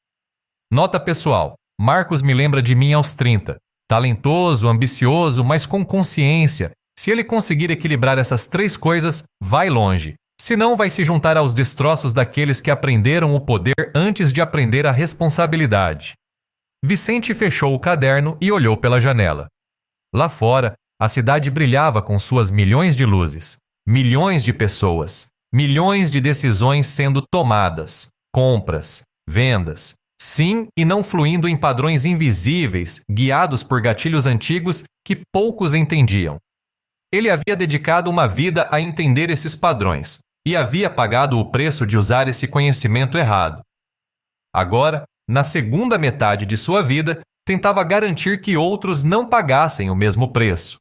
Nota pessoal. Marcos me lembra de mim aos 30. Talentoso, ambicioso, mas com consciência. Se ele conseguir equilibrar essas 3 coisas, vai longe. Senão vai se juntar aos destroços daqueles que aprenderam o poder antes de aprender a responsabilidade. Vicente fechou o caderno e olhou pela janela. Lá fora, a cidade brilhava com suas milhões de luzes. Milhões de pessoas. Milhões de decisões sendo tomadas. Compras. Vendas. Sim e não fluindo em padrões invisíveis, guiados por gatilhos antigos que poucos entendiam. Ele havia dedicado uma vida a entender esses padrões e havia pagado o preço de usar esse conhecimento errado. Agora, na segunda metade de sua vida, tentava garantir que outros não pagassem o mesmo preço.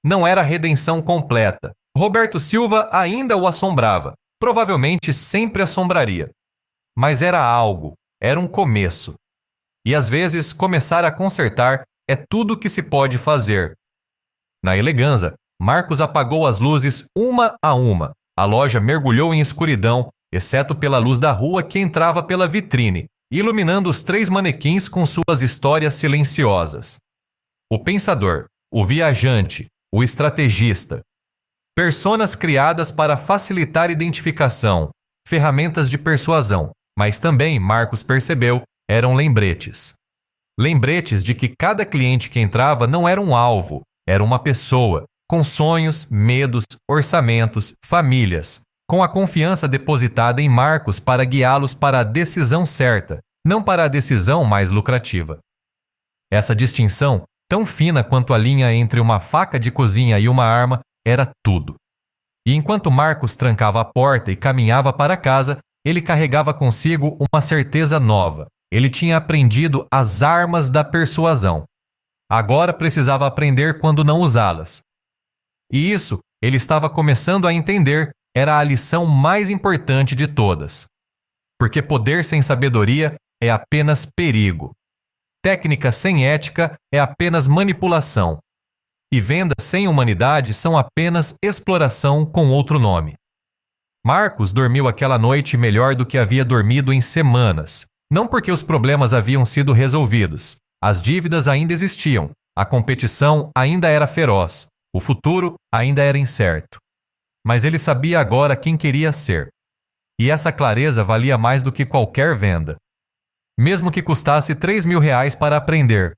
Não era redenção completa. Roberto Silva ainda o assombrava, provavelmente sempre assombraria. Mas era algo. Era um começo. E às vezes, começar a consertar é tudo que se pode fazer. Na Eleganza, Marcos apagou as luzes uma a uma. A loja mergulhou em escuridão, exceto pela luz da rua que entrava pela vitrine, iluminando os 3 manequins com suas histórias silenciosas. O pensador, o viajante, o estrategista. Personas criadas para facilitar identificação, ferramentas de persuasão. Mas também, Marcos percebeu, eram lembretes. Lembretes de que cada cliente que entrava não era um alvo, era uma pessoa, com sonhos, medos, orçamentos, famílias, com a confiança depositada em Marcos para guiá-los para a decisão certa, não para a decisão mais lucrativa. Essa distinção, tão fina quanto a linha entre uma faca de cozinha e uma arma, era tudo. E enquanto Marcos trancava a porta e caminhava para casa, ele carregava consigo uma certeza nova. Ele tinha aprendido as armas da persuasão. Agora precisava aprender quando não usá-las. E isso, ele estava começando a entender, era a lição mais importante de todas. Porque poder sem sabedoria é apenas perigo. Técnica sem ética é apenas manipulação. E vendas sem humanidade são apenas exploração com outro nome. Marcos dormiu aquela noite melhor do que havia dormido em semanas. Não porque os problemas haviam sido resolvidos. As dívidas ainda existiam. A competição ainda era feroz. O futuro ainda era incerto. Mas ele sabia agora quem queria ser. E essa clareza valia mais do que qualquer venda. Mesmo que custasse R$3.000 para aprender.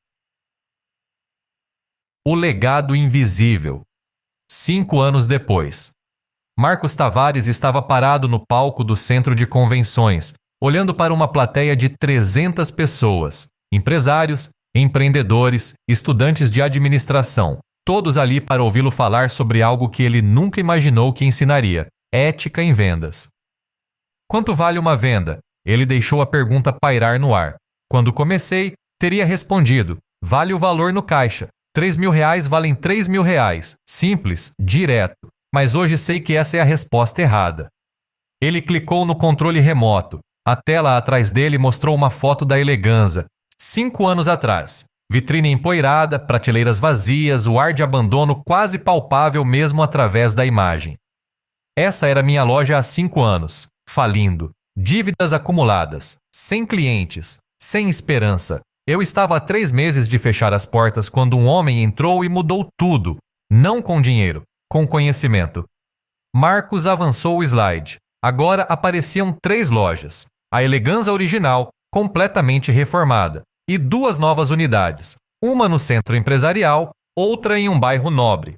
O legado invisível. 5 anos depois. Marcos Tavares estava parado no palco do centro de convenções, olhando para uma plateia de 300 pessoas, empresários, empreendedores, estudantes de administração, todos ali para ouvi-lo falar sobre algo que ele nunca imaginou que ensinaria, ética em vendas. Quanto vale uma venda? Ele deixou a pergunta pairar no ar. Quando comecei, teria respondido, vale o valor no caixa, R$3.000 valem R$3.000, simples, direto. Mas hoje sei que essa é a resposta errada. Ele clicou no controle remoto. A tela atrás dele mostrou uma foto da Eleganza, 5 anos atrás. Vitrine empoeirada, prateleiras vazias, o ar de abandono quase palpável mesmo através da imagem. Essa era minha loja há 5 anos, falindo, dívidas acumuladas, sem clientes, sem esperança. Eu estava há 3 meses de fechar as portas quando um homem entrou e mudou tudo. Não com dinheiro, com conhecimento. Marcos avançou o slide. Agora apareciam 3 lojas. A Eleganza original, completamente reformada, e 2 novas unidades. Uma no centro empresarial, outra em um bairro nobre.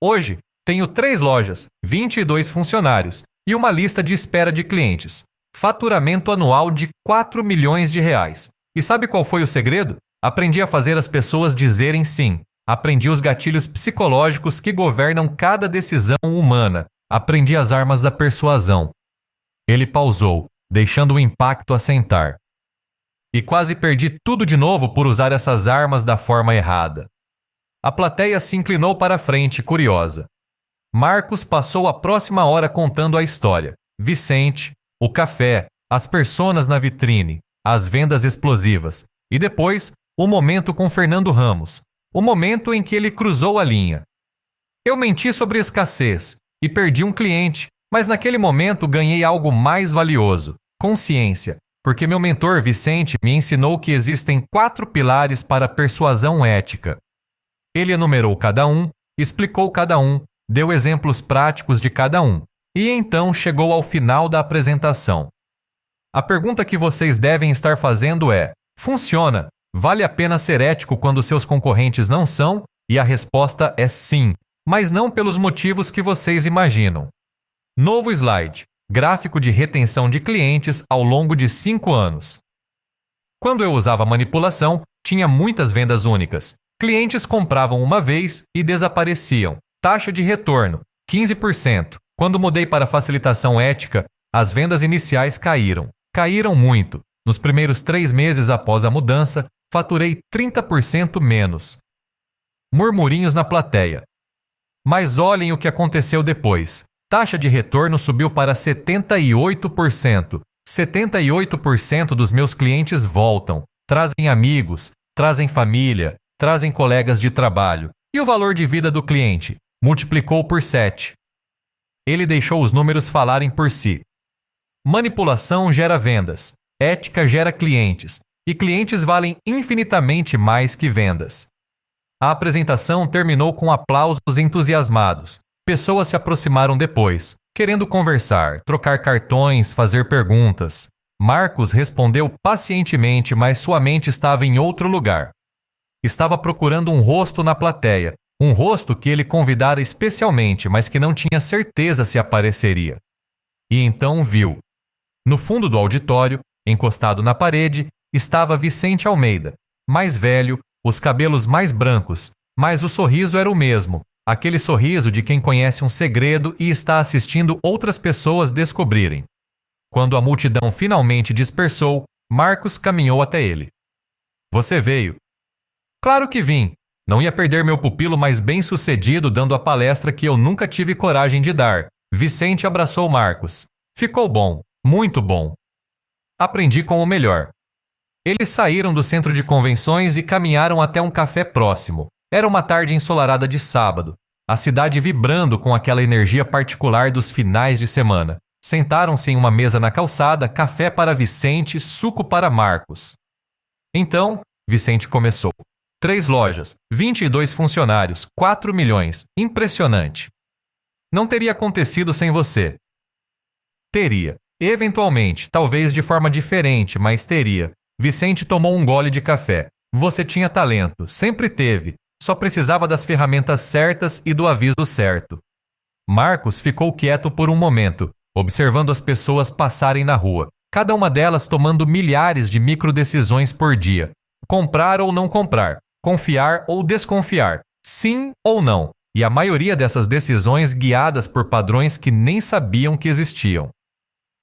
Hoje, tenho 3 lojas, 22 funcionários e uma lista de espera de clientes. Faturamento anual de 4 milhões de reais. E sabe qual foi o segredo? Aprendi a fazer as pessoas dizerem sim. Aprendi os gatilhos psicológicos que governam cada decisão humana. Aprendi as armas da persuasão. Ele pausou, deixando o impacto assentar. E quase perdi tudo de novo por usar essas armas da forma errada. A plateia se inclinou para a frente, curiosa. Marcos passou a próxima hora contando a história. Vicente, o café, as personas na vitrine, as vendas explosivas. E depois, o momento com Fernando Ramos. O momento em que ele cruzou a linha. Eu menti sobre escassez e perdi um cliente, mas naquele momento ganhei algo mais valioso, consciência, porque meu mentor Vicente me ensinou que existem 4 pilares para a persuasão ética. Ele enumerou cada um, explicou cada um, deu exemplos práticos de cada um, e então chegou ao final da apresentação. A pergunta que vocês devem estar fazendo é: funciona? Vale a pena ser ético quando seus concorrentes não são? E a resposta é sim, mas não pelos motivos que vocês imaginam. Novo slide. Gráfico de retenção de clientes ao longo de 5 anos. Quando eu usava manipulação, tinha muitas vendas únicas. Clientes compravam uma vez e desapareciam. Taxa de retorno, 15%. Quando mudei para facilitação ética, as vendas iniciais caíram. Caíram muito. Nos primeiros 3 meses após a mudança, faturei 30% menos. Murmurinhos na plateia. Mas olhem o que aconteceu depois. Taxa de retorno subiu para 78%. 78% dos meus clientes voltam, trazem amigos, trazem família, trazem colegas de trabalho. E o valor de vida do cliente? Multiplicou por 7. Ele deixou os números falarem por si. Manipulação gera vendas, ética gera clientes, e clientes valem infinitamente mais que vendas. A apresentação terminou com aplausos entusiasmados. Pessoas se aproximaram depois, querendo conversar, trocar cartões, fazer perguntas. Marcos respondeu pacientemente, mas sua mente estava em outro lugar. Estava procurando um rosto na plateia, um rosto que ele convidara especialmente, mas que não tinha certeza se apareceria. E então viu. No fundo do auditório, encostado na parede, estava Vicente Almeida, mais velho, os cabelos mais brancos, mas o sorriso era o mesmo, aquele sorriso de quem conhece um segredo e está assistindo outras pessoas descobrirem. Quando a multidão finalmente dispersou, Marcos caminhou até ele. Você veio? Claro que vim. Não ia perder meu pupilo mais bem-sucedido dando a palestra que eu nunca tive coragem de dar. Vicente abraçou Marcos. Ficou bom, muito bom. Aprendi com o melhor. Eles saíram do centro de convenções e caminharam até um café próximo. Era uma tarde ensolarada de sábado, a cidade vibrando com aquela energia particular dos finais de semana. Sentaram-se em uma mesa na calçada, café para Vicente, suco para Marcos. Então, Vicente começou. 3 lojas, 22 funcionários, 4 milhões. Impressionante. Não teria acontecido sem você. Teria. Eventualmente, talvez de forma diferente, mas teria. Vicente tomou um gole de café. Você tinha talento, sempre teve. Só precisava das ferramentas certas e do aviso certo. Marcos ficou quieto por um momento, observando as pessoas passarem na rua, cada uma delas tomando milhares de microdecisões por dia. Comprar ou não comprar, confiar ou desconfiar, sim ou não, e a maioria dessas decisões guiadas por padrões que nem sabiam que existiam.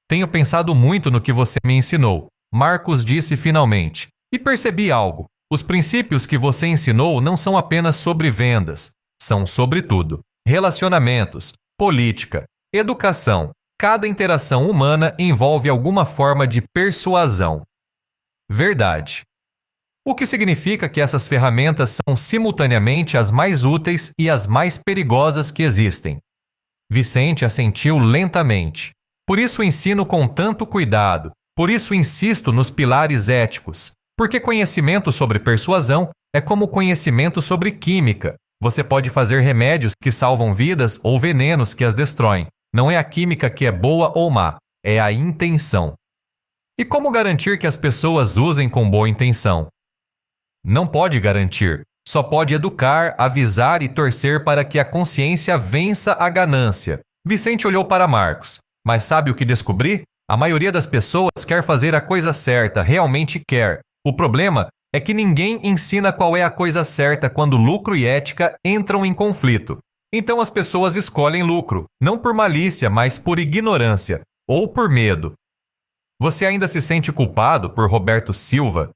Tenho pensado muito no que você me ensinou, Marcos disse finalmente, e percebi algo. Os princípios que você ensinou não são apenas sobre vendas, são sobre tudo. Relacionamentos, política, educação. Cada interação humana envolve alguma forma de persuasão. Verdade. O que significa que essas ferramentas são simultaneamente as mais úteis e as mais perigosas que existem. Vicente assentiu lentamente. Por isso ensino com tanto cuidado, Por isso insisto nos pilares éticos, porque conhecimento sobre persuasão é como conhecimento sobre química. Você pode fazer remédios que salvam vidas ou venenos que as destroem. Não é a química que é boa ou má, é a intenção. E como garantir que as pessoas usem com boa intenção? Não pode garantir, só pode educar, avisar e torcer para que a consciência vença a ganância. Vicente olhou para Marcos, mas sabe o que descobri? A maioria das pessoas quer fazer a coisa certa, realmente quer. O problema é que ninguém ensina qual é a coisa certa quando lucro e ética entram em conflito. Então as pessoas escolhem lucro, não por malícia, mas por ignorância ou por medo. Você ainda se sente culpado por Roberto Silva?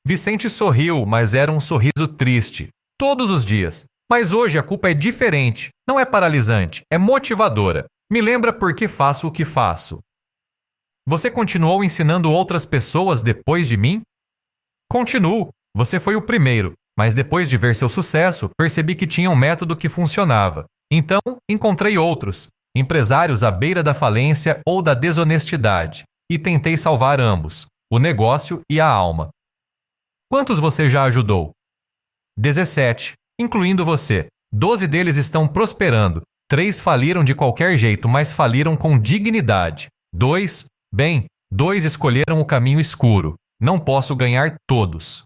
Vicente sorriu, mas era um sorriso triste. Todos os dias. Mas hoje a culpa é diferente. Não é paralisante, é motivadora. Me lembra por que faço o que faço. Você continuou ensinando outras pessoas depois de mim? Continuo. Você foi o primeiro, mas depois de ver seu sucesso, percebi que tinha um método que funcionava. Então, encontrei outros, empresários à beira da falência ou da desonestidade, e tentei salvar ambos, o negócio e a alma. Quantos você já ajudou? 17, incluindo você. 12 deles estão prosperando. 3 faliram de qualquer jeito, mas faliram com dignidade. 2 escolheram o caminho escuro. Não posso ganhar todos.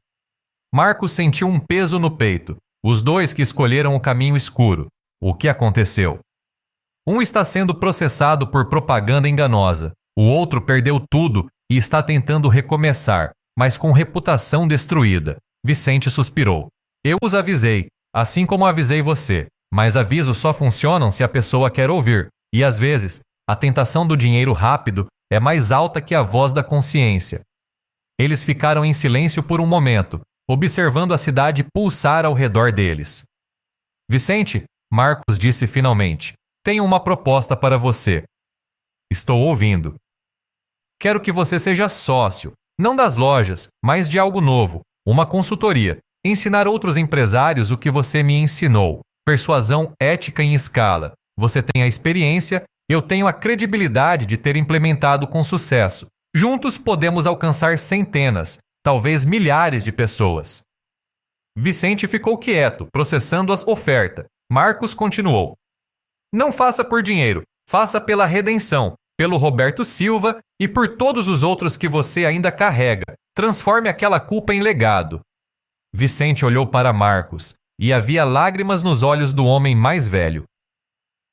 Marcos sentiu um peso no peito. Os 2 que escolheram o caminho escuro. O que aconteceu? Um está sendo processado por propaganda enganosa. O outro perdeu tudo e está tentando recomeçar, mas com reputação destruída. Vicente suspirou. Eu os avisei, assim como avisei você. Mas avisos só funcionam se a pessoa quer ouvir. E às vezes, a tentação do dinheiro rápido é mais alta que a voz da consciência. Eles ficaram em silêncio por um momento, observando a cidade pulsar ao redor deles. Vicente, Marcos disse finalmente, tenho uma proposta para você. Estou ouvindo. Quero que você seja sócio, não das lojas, mas de algo novo, uma consultoria, ensinar outros empresários o que você me ensinou, persuasão ética em escala. Você tem a experiência, eu tenho a credibilidade de ter implementado com sucesso. Juntos podemos alcançar centenas, talvez milhares de pessoas. Vicente ficou quieto, processando as ofertas. Marcos continuou. Não faça por dinheiro, faça pela redenção, pelo Roberto Silva e por todos os outros que você ainda carrega. Transforme aquela culpa em legado. Vicente olhou para Marcos e havia lágrimas nos olhos do homem mais velho.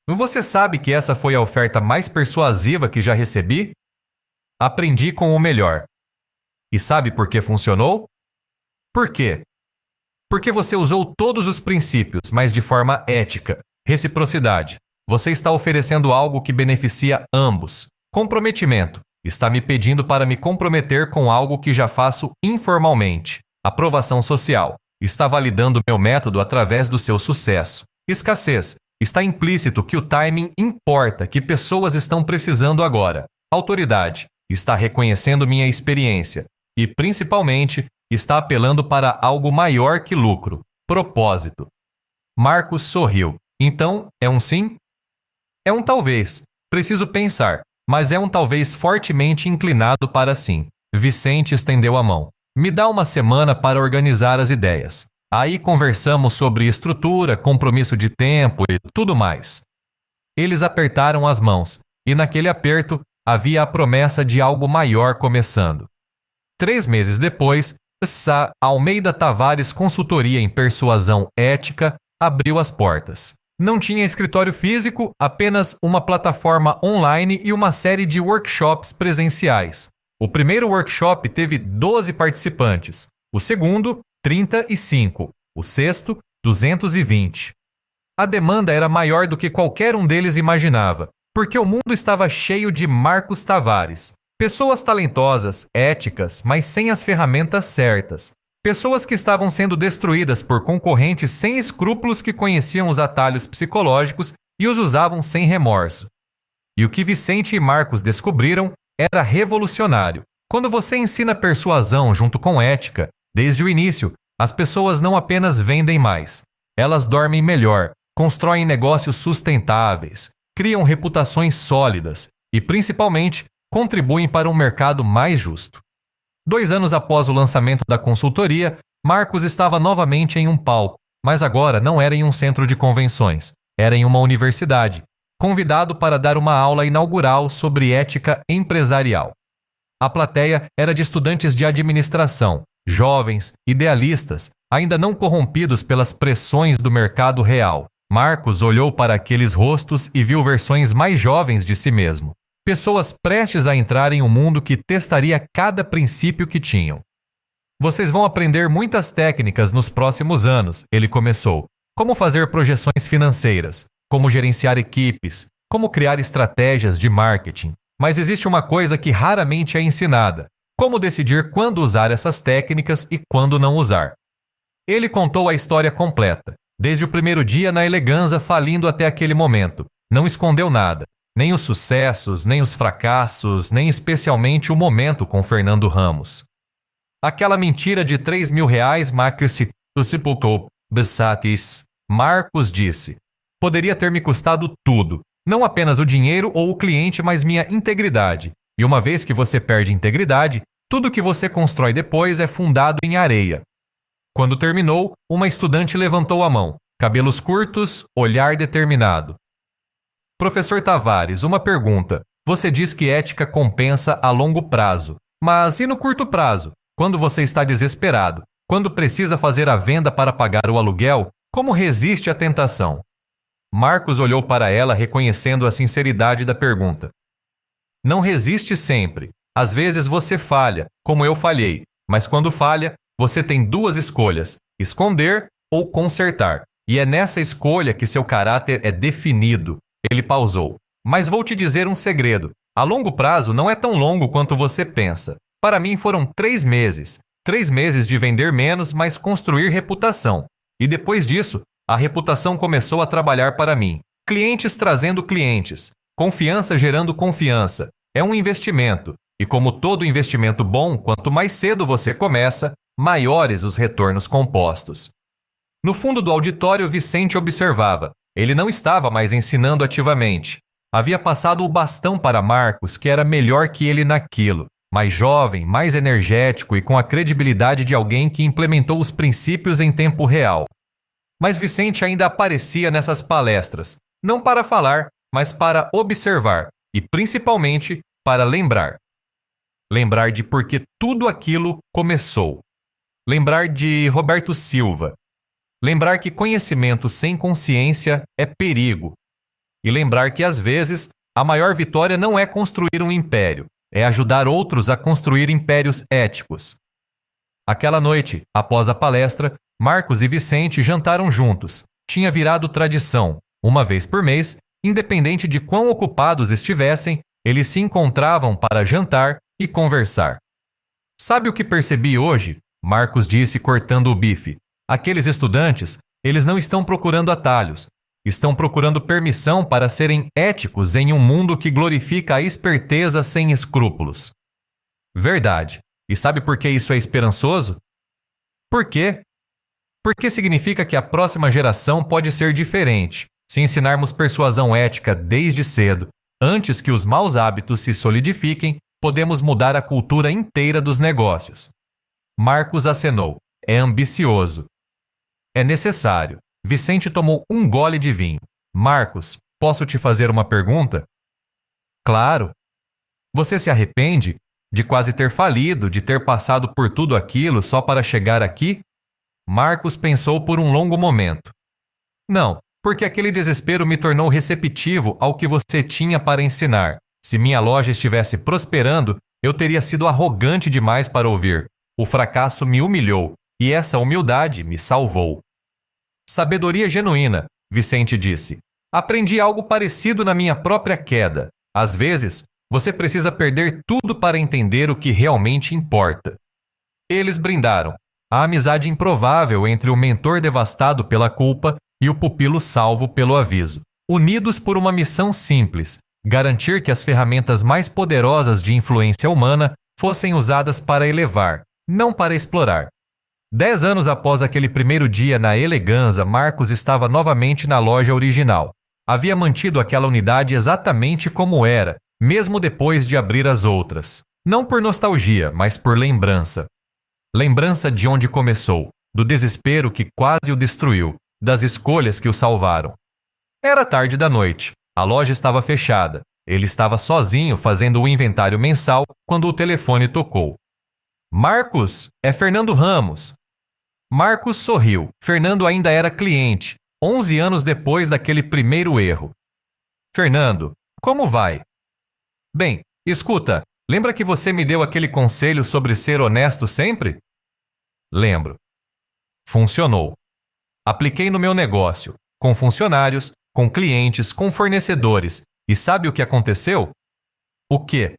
Você sabe que essa foi a oferta mais persuasiva que já recebi? Aprendi com o melhor. E sabe por que funcionou? Por quê? Porque você usou todos os princípios, mas de forma ética. Reciprocidade. Você está oferecendo algo que beneficia ambos. Comprometimento. Está me pedindo para me comprometer com algo que já faço informalmente. Aprovação social. Está validando meu método através do seu sucesso. Escassez. Está implícito que o timing importa, que pessoas estão precisando agora. Autoridade. Está reconhecendo minha experiência. E, principalmente, está apelando para algo maior que lucro. Propósito. Marcos sorriu. Então, é um sim? É um talvez. Preciso pensar, mas é um talvez fortemente inclinado para sim. Vicente estendeu a mão. Me dá uma semana para organizar as ideias. Aí conversamos sobre estrutura, compromisso de tempo e tudo mais. Eles apertaram as mãos, e naquele aperto havia a promessa de algo maior começando. 3 meses depois, Sá Almeida Tavares Consultoria em Persuasão Ética abriu as portas. Não tinha escritório físico, apenas uma plataforma online e uma série de workshops presenciais. O primeiro workshop teve 12 participantes, o segundo, 35, o sexto, 220. A demanda era maior do que qualquer um deles imaginava, porque o mundo estava cheio de Marcos Tavares, pessoas talentosas, éticas, mas sem as ferramentas certas. Pessoas que estavam sendo destruídas por concorrentes sem escrúpulos que conheciam os atalhos psicológicos e os usavam sem remorso. E o que Vicente e Marcos descobriram era revolucionário. Quando você ensina persuasão junto com ética, desde o início, as pessoas não apenas vendem mais. Elas dormem melhor, constroem negócios sustentáveis, criam reputações sólidas e, principalmente, contribuem para um mercado mais justo. 2 anos após o lançamento da consultoria, Marcos estava novamente em um palco, mas agora não era em um centro de convenções, era em uma universidade, convidado para dar uma aula inaugural sobre ética empresarial. A plateia era de estudantes de administração, jovens, idealistas, ainda não corrompidos pelas pressões do mercado real. Marcos olhou para aqueles rostos e viu versões mais jovens de si mesmo. Pessoas prestes a entrar em um mundo que testaria cada princípio que tinham. Vocês vão aprender muitas técnicas nos próximos anos, ele começou. Como fazer projeções financeiras, como gerenciar equipes, como criar estratégias de marketing. Mas existe uma coisa que raramente é ensinada: como decidir quando usar essas técnicas e quando não usar. Ele contou a história completa, desde o primeiro dia na Eleganza falindo até aquele momento. Não escondeu nada, nem os sucessos, nem os fracassos, nem especialmente o momento com Fernando Ramos. Aquela mentira de R$3.000 Marcos disse. Poderia ter me custado tudo, não apenas o dinheiro ou o cliente, mas minha integridade. E uma vez que você perde integridade, tudo que você constrói depois é fundado em areia. Quando terminou, uma estudante levantou a mão, cabelos curtos, olhar determinado. Professor Tavares, uma pergunta. Você diz que ética compensa a longo prazo, mas e no curto prazo? Quando você está desesperado, quando precisa fazer a venda para pagar o aluguel, como resiste à tentação? Marcos olhou para ela reconhecendo a sinceridade da pergunta. Não resiste sempre. Às vezes você falha, como eu falhei, mas quando falha, você tem 2 escolhas, esconder ou consertar. E é nessa escolha que seu caráter é definido. Ele pausou. Mas vou te dizer um segredo. A longo prazo não é tão longo quanto você pensa. Para mim foram 3 meses. 3 meses de vender menos, mas construir reputação. E depois disso, a reputação começou a trabalhar para mim. Clientes trazendo clientes. Confiança gerando confiança. É um investimento. E como todo investimento bom, quanto mais cedo você começa, maiores os retornos compostos. No fundo do auditório, Vicente observava. Ele não estava mais ensinando ativamente. Havia passado o bastão para Marcos, que era melhor que ele naquilo. Mais jovem, mais energético e com a credibilidade de alguém que implementou os princípios em tempo real. Mas Vicente ainda aparecia nessas palestras, não para falar, mas para observar e, principalmente, para lembrar. Lembrar de por que tudo aquilo começou. Lembrar de Roberto Silva. Lembrar que conhecimento sem consciência é perigo. E lembrar que, às vezes, a maior vitória não é construir um império, é ajudar outros a construir impérios éticos. Aquela noite, após a palestra, Marcos e Vicente jantaram juntos. Tinha virado tradição. Uma vez por mês, independente de quão ocupados estivessem, eles se encontravam para jantar e conversar. Sabe o que percebi hoje? Marcos disse cortando o bife. Aqueles estudantes, eles não estão procurando atalhos. Estão procurando permissão para serem éticos em um mundo que glorifica a esperteza sem escrúpulos. Verdade. E sabe por que isso é esperançoso? Por quê? Porque significa que a próxima geração pode ser diferente. Se ensinarmos persuasão ética desde cedo, antes que os maus hábitos se solidifiquem, podemos mudar a cultura inteira dos negócios. Marcos acenou. É ambicioso. É necessário. Vicente tomou um gole de vinho. Marcos, posso te fazer uma pergunta? Claro. Você se arrepende de quase ter falido, de ter passado por tudo aquilo só para chegar aqui? Marcos pensou por um longo momento. Não, porque aquele desespero me tornou receptivo ao que você tinha para ensinar. Se minha loja estivesse prosperando, eu teria sido arrogante demais para ouvir. O fracasso me humilhou, e essa humildade me salvou. Sabedoria genuína, Vicente disse. Aprendi algo parecido na minha própria queda. Às vezes, você precisa perder tudo para entender o que realmente importa. Eles brindaram. A amizade improvável entre o mentor devastado pela culpa e o pupilo salvo pelo aviso. Unidos por uma missão simples, garantir que as ferramentas mais poderosas de influência humana fossem usadas para elevar, não para explorar. 10 anos após aquele primeiro dia na Eleganza, Marcos estava novamente na loja original. Havia mantido aquela unidade exatamente como era, mesmo depois de abrir as outras. Não por nostalgia, mas por lembrança. Lembrança de onde começou, do desespero que quase o destruiu, das escolhas que o salvaram. Era tarde da noite, a loja estava fechada. Ele estava sozinho fazendo o inventário mensal quando o telefone tocou. Marcos, é Fernando Ramos. Marcos sorriu. Fernando ainda era cliente, 11 anos depois daquele primeiro erro. Fernando, como vai? Bem, escuta, lembra que você me deu aquele conselho sobre ser honesto sempre? Lembro. Funcionou. Apliquei no meu negócio, com funcionários, com clientes, com fornecedores. E sabe o que aconteceu? O quê?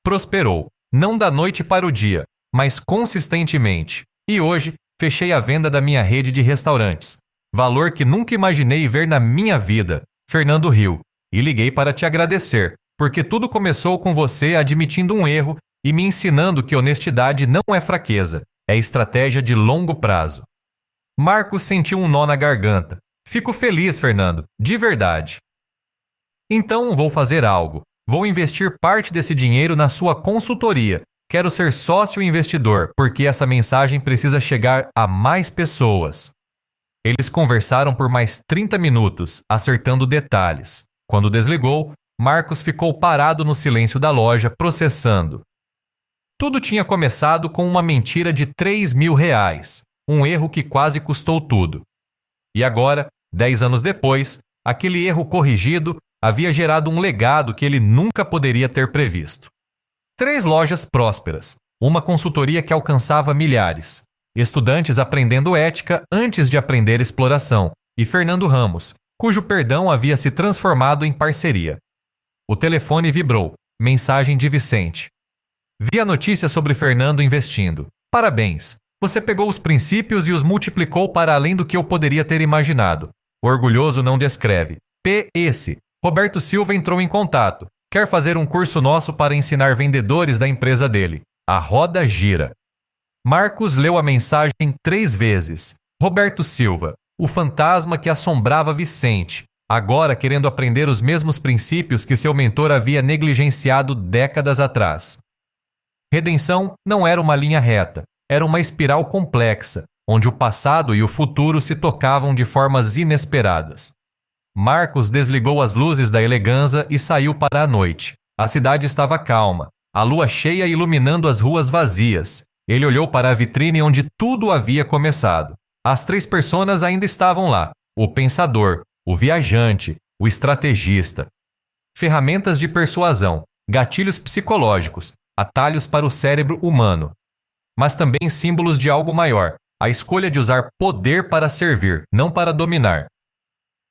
Prosperou, não da noite para o dia, mas consistentemente. E hoje, fechei a venda da minha rede de restaurantes. Valor que nunca imaginei ver na minha vida. Fernando riu. E liguei para te agradecer, porque tudo começou com você admitindo um erro e me ensinando que honestidade não é fraqueza, é estratégia de longo prazo. Marcos sentiu um nó na garganta. Fico feliz, Fernando, de verdade. Então vou fazer algo. Vou investir parte desse dinheiro na sua consultoria. Quero ser sócio investidor, porque essa mensagem precisa chegar a mais pessoas. Eles conversaram por mais 30 minutos, acertando detalhes. Quando desligou, Marcos ficou parado no silêncio da loja, processando. Tudo tinha começado com uma mentira de R$3.000, um erro que quase custou tudo. E agora, 10 anos depois, aquele erro corrigido havia gerado um legado que ele nunca poderia ter previsto. 3 lojas prósperas, uma consultoria que alcançava milhares, estudantes aprendendo ética antes de aprender exploração, e Fernando Ramos, cujo perdão havia se transformado em parceria. O telefone vibrou. Mensagem de Vicente. Vi a notícia sobre Fernando investindo. Parabéns! Você pegou os princípios e os multiplicou para além do que eu poderia ter imaginado. O orgulhoso não descreve. PS. Roberto Silva entrou em contato. Quer fazer um curso nosso para ensinar vendedores da empresa dele. A roda gira. Marcos leu a mensagem 3 vezes. Roberto Silva, o fantasma que assombrava Vicente, agora querendo aprender os mesmos princípios que seu mentor havia negligenciado décadas atrás. Redenção não era uma linha reta, era uma espiral complexa, onde o passado e o futuro se tocavam de formas inesperadas. Marcos desligou as luzes da Eleganza e saiu para a noite. A cidade estava calma, a lua cheia iluminando as ruas vazias. Ele olhou para a vitrine onde tudo havia começado. As 3 personas ainda estavam lá: o pensador, o viajante, o estrategista. Ferramentas de persuasão, gatilhos psicológicos, atalhos para o cérebro humano. Mas também símbolos de algo maior, a escolha de usar poder para servir, não para dominar.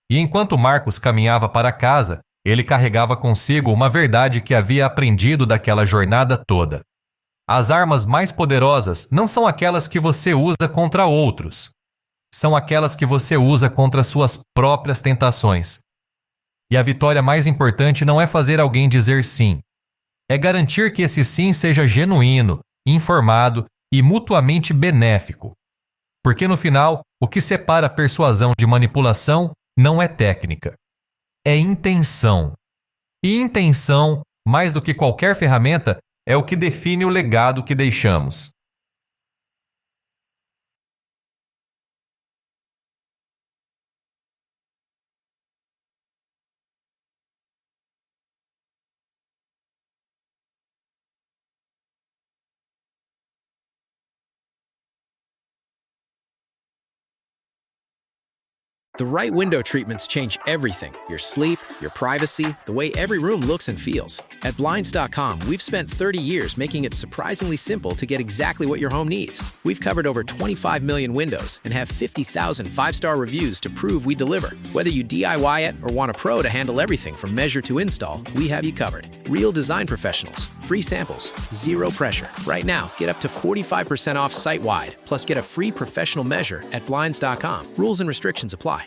E enquanto Marcos caminhava para casa, ele carregava consigo uma verdade que havia aprendido daquela jornada toda. As armas mais poderosas não são aquelas que você usa contra outros. São aquelas que você usa contra suas próprias tentações. E a vitória mais importante não é fazer alguém dizer sim. É garantir que esse sim seja genuíno, informado e mutuamente benéfico. Porque no final, o que separa a persuasão de manipulação não é técnica. É intenção. E intenção, mais do que qualquer ferramenta, é o que define o legado que deixamos. The right window treatments change everything: your sleep, your privacy, the way every room looks and feels. At Blinds.com, we've spent 30 years making it surprisingly simple to get exactly what your home needs. We've covered over 25 million windows and have 50,000 5-star reviews to prove we deliver. Whether you DIY it or want a pro to handle everything from measure to install, we have you covered. Real design professionals, free samples, zero pressure. Right now, get up to 45% off site-wide, plus get a free professional measure at Blinds.com. Rules and restrictions apply.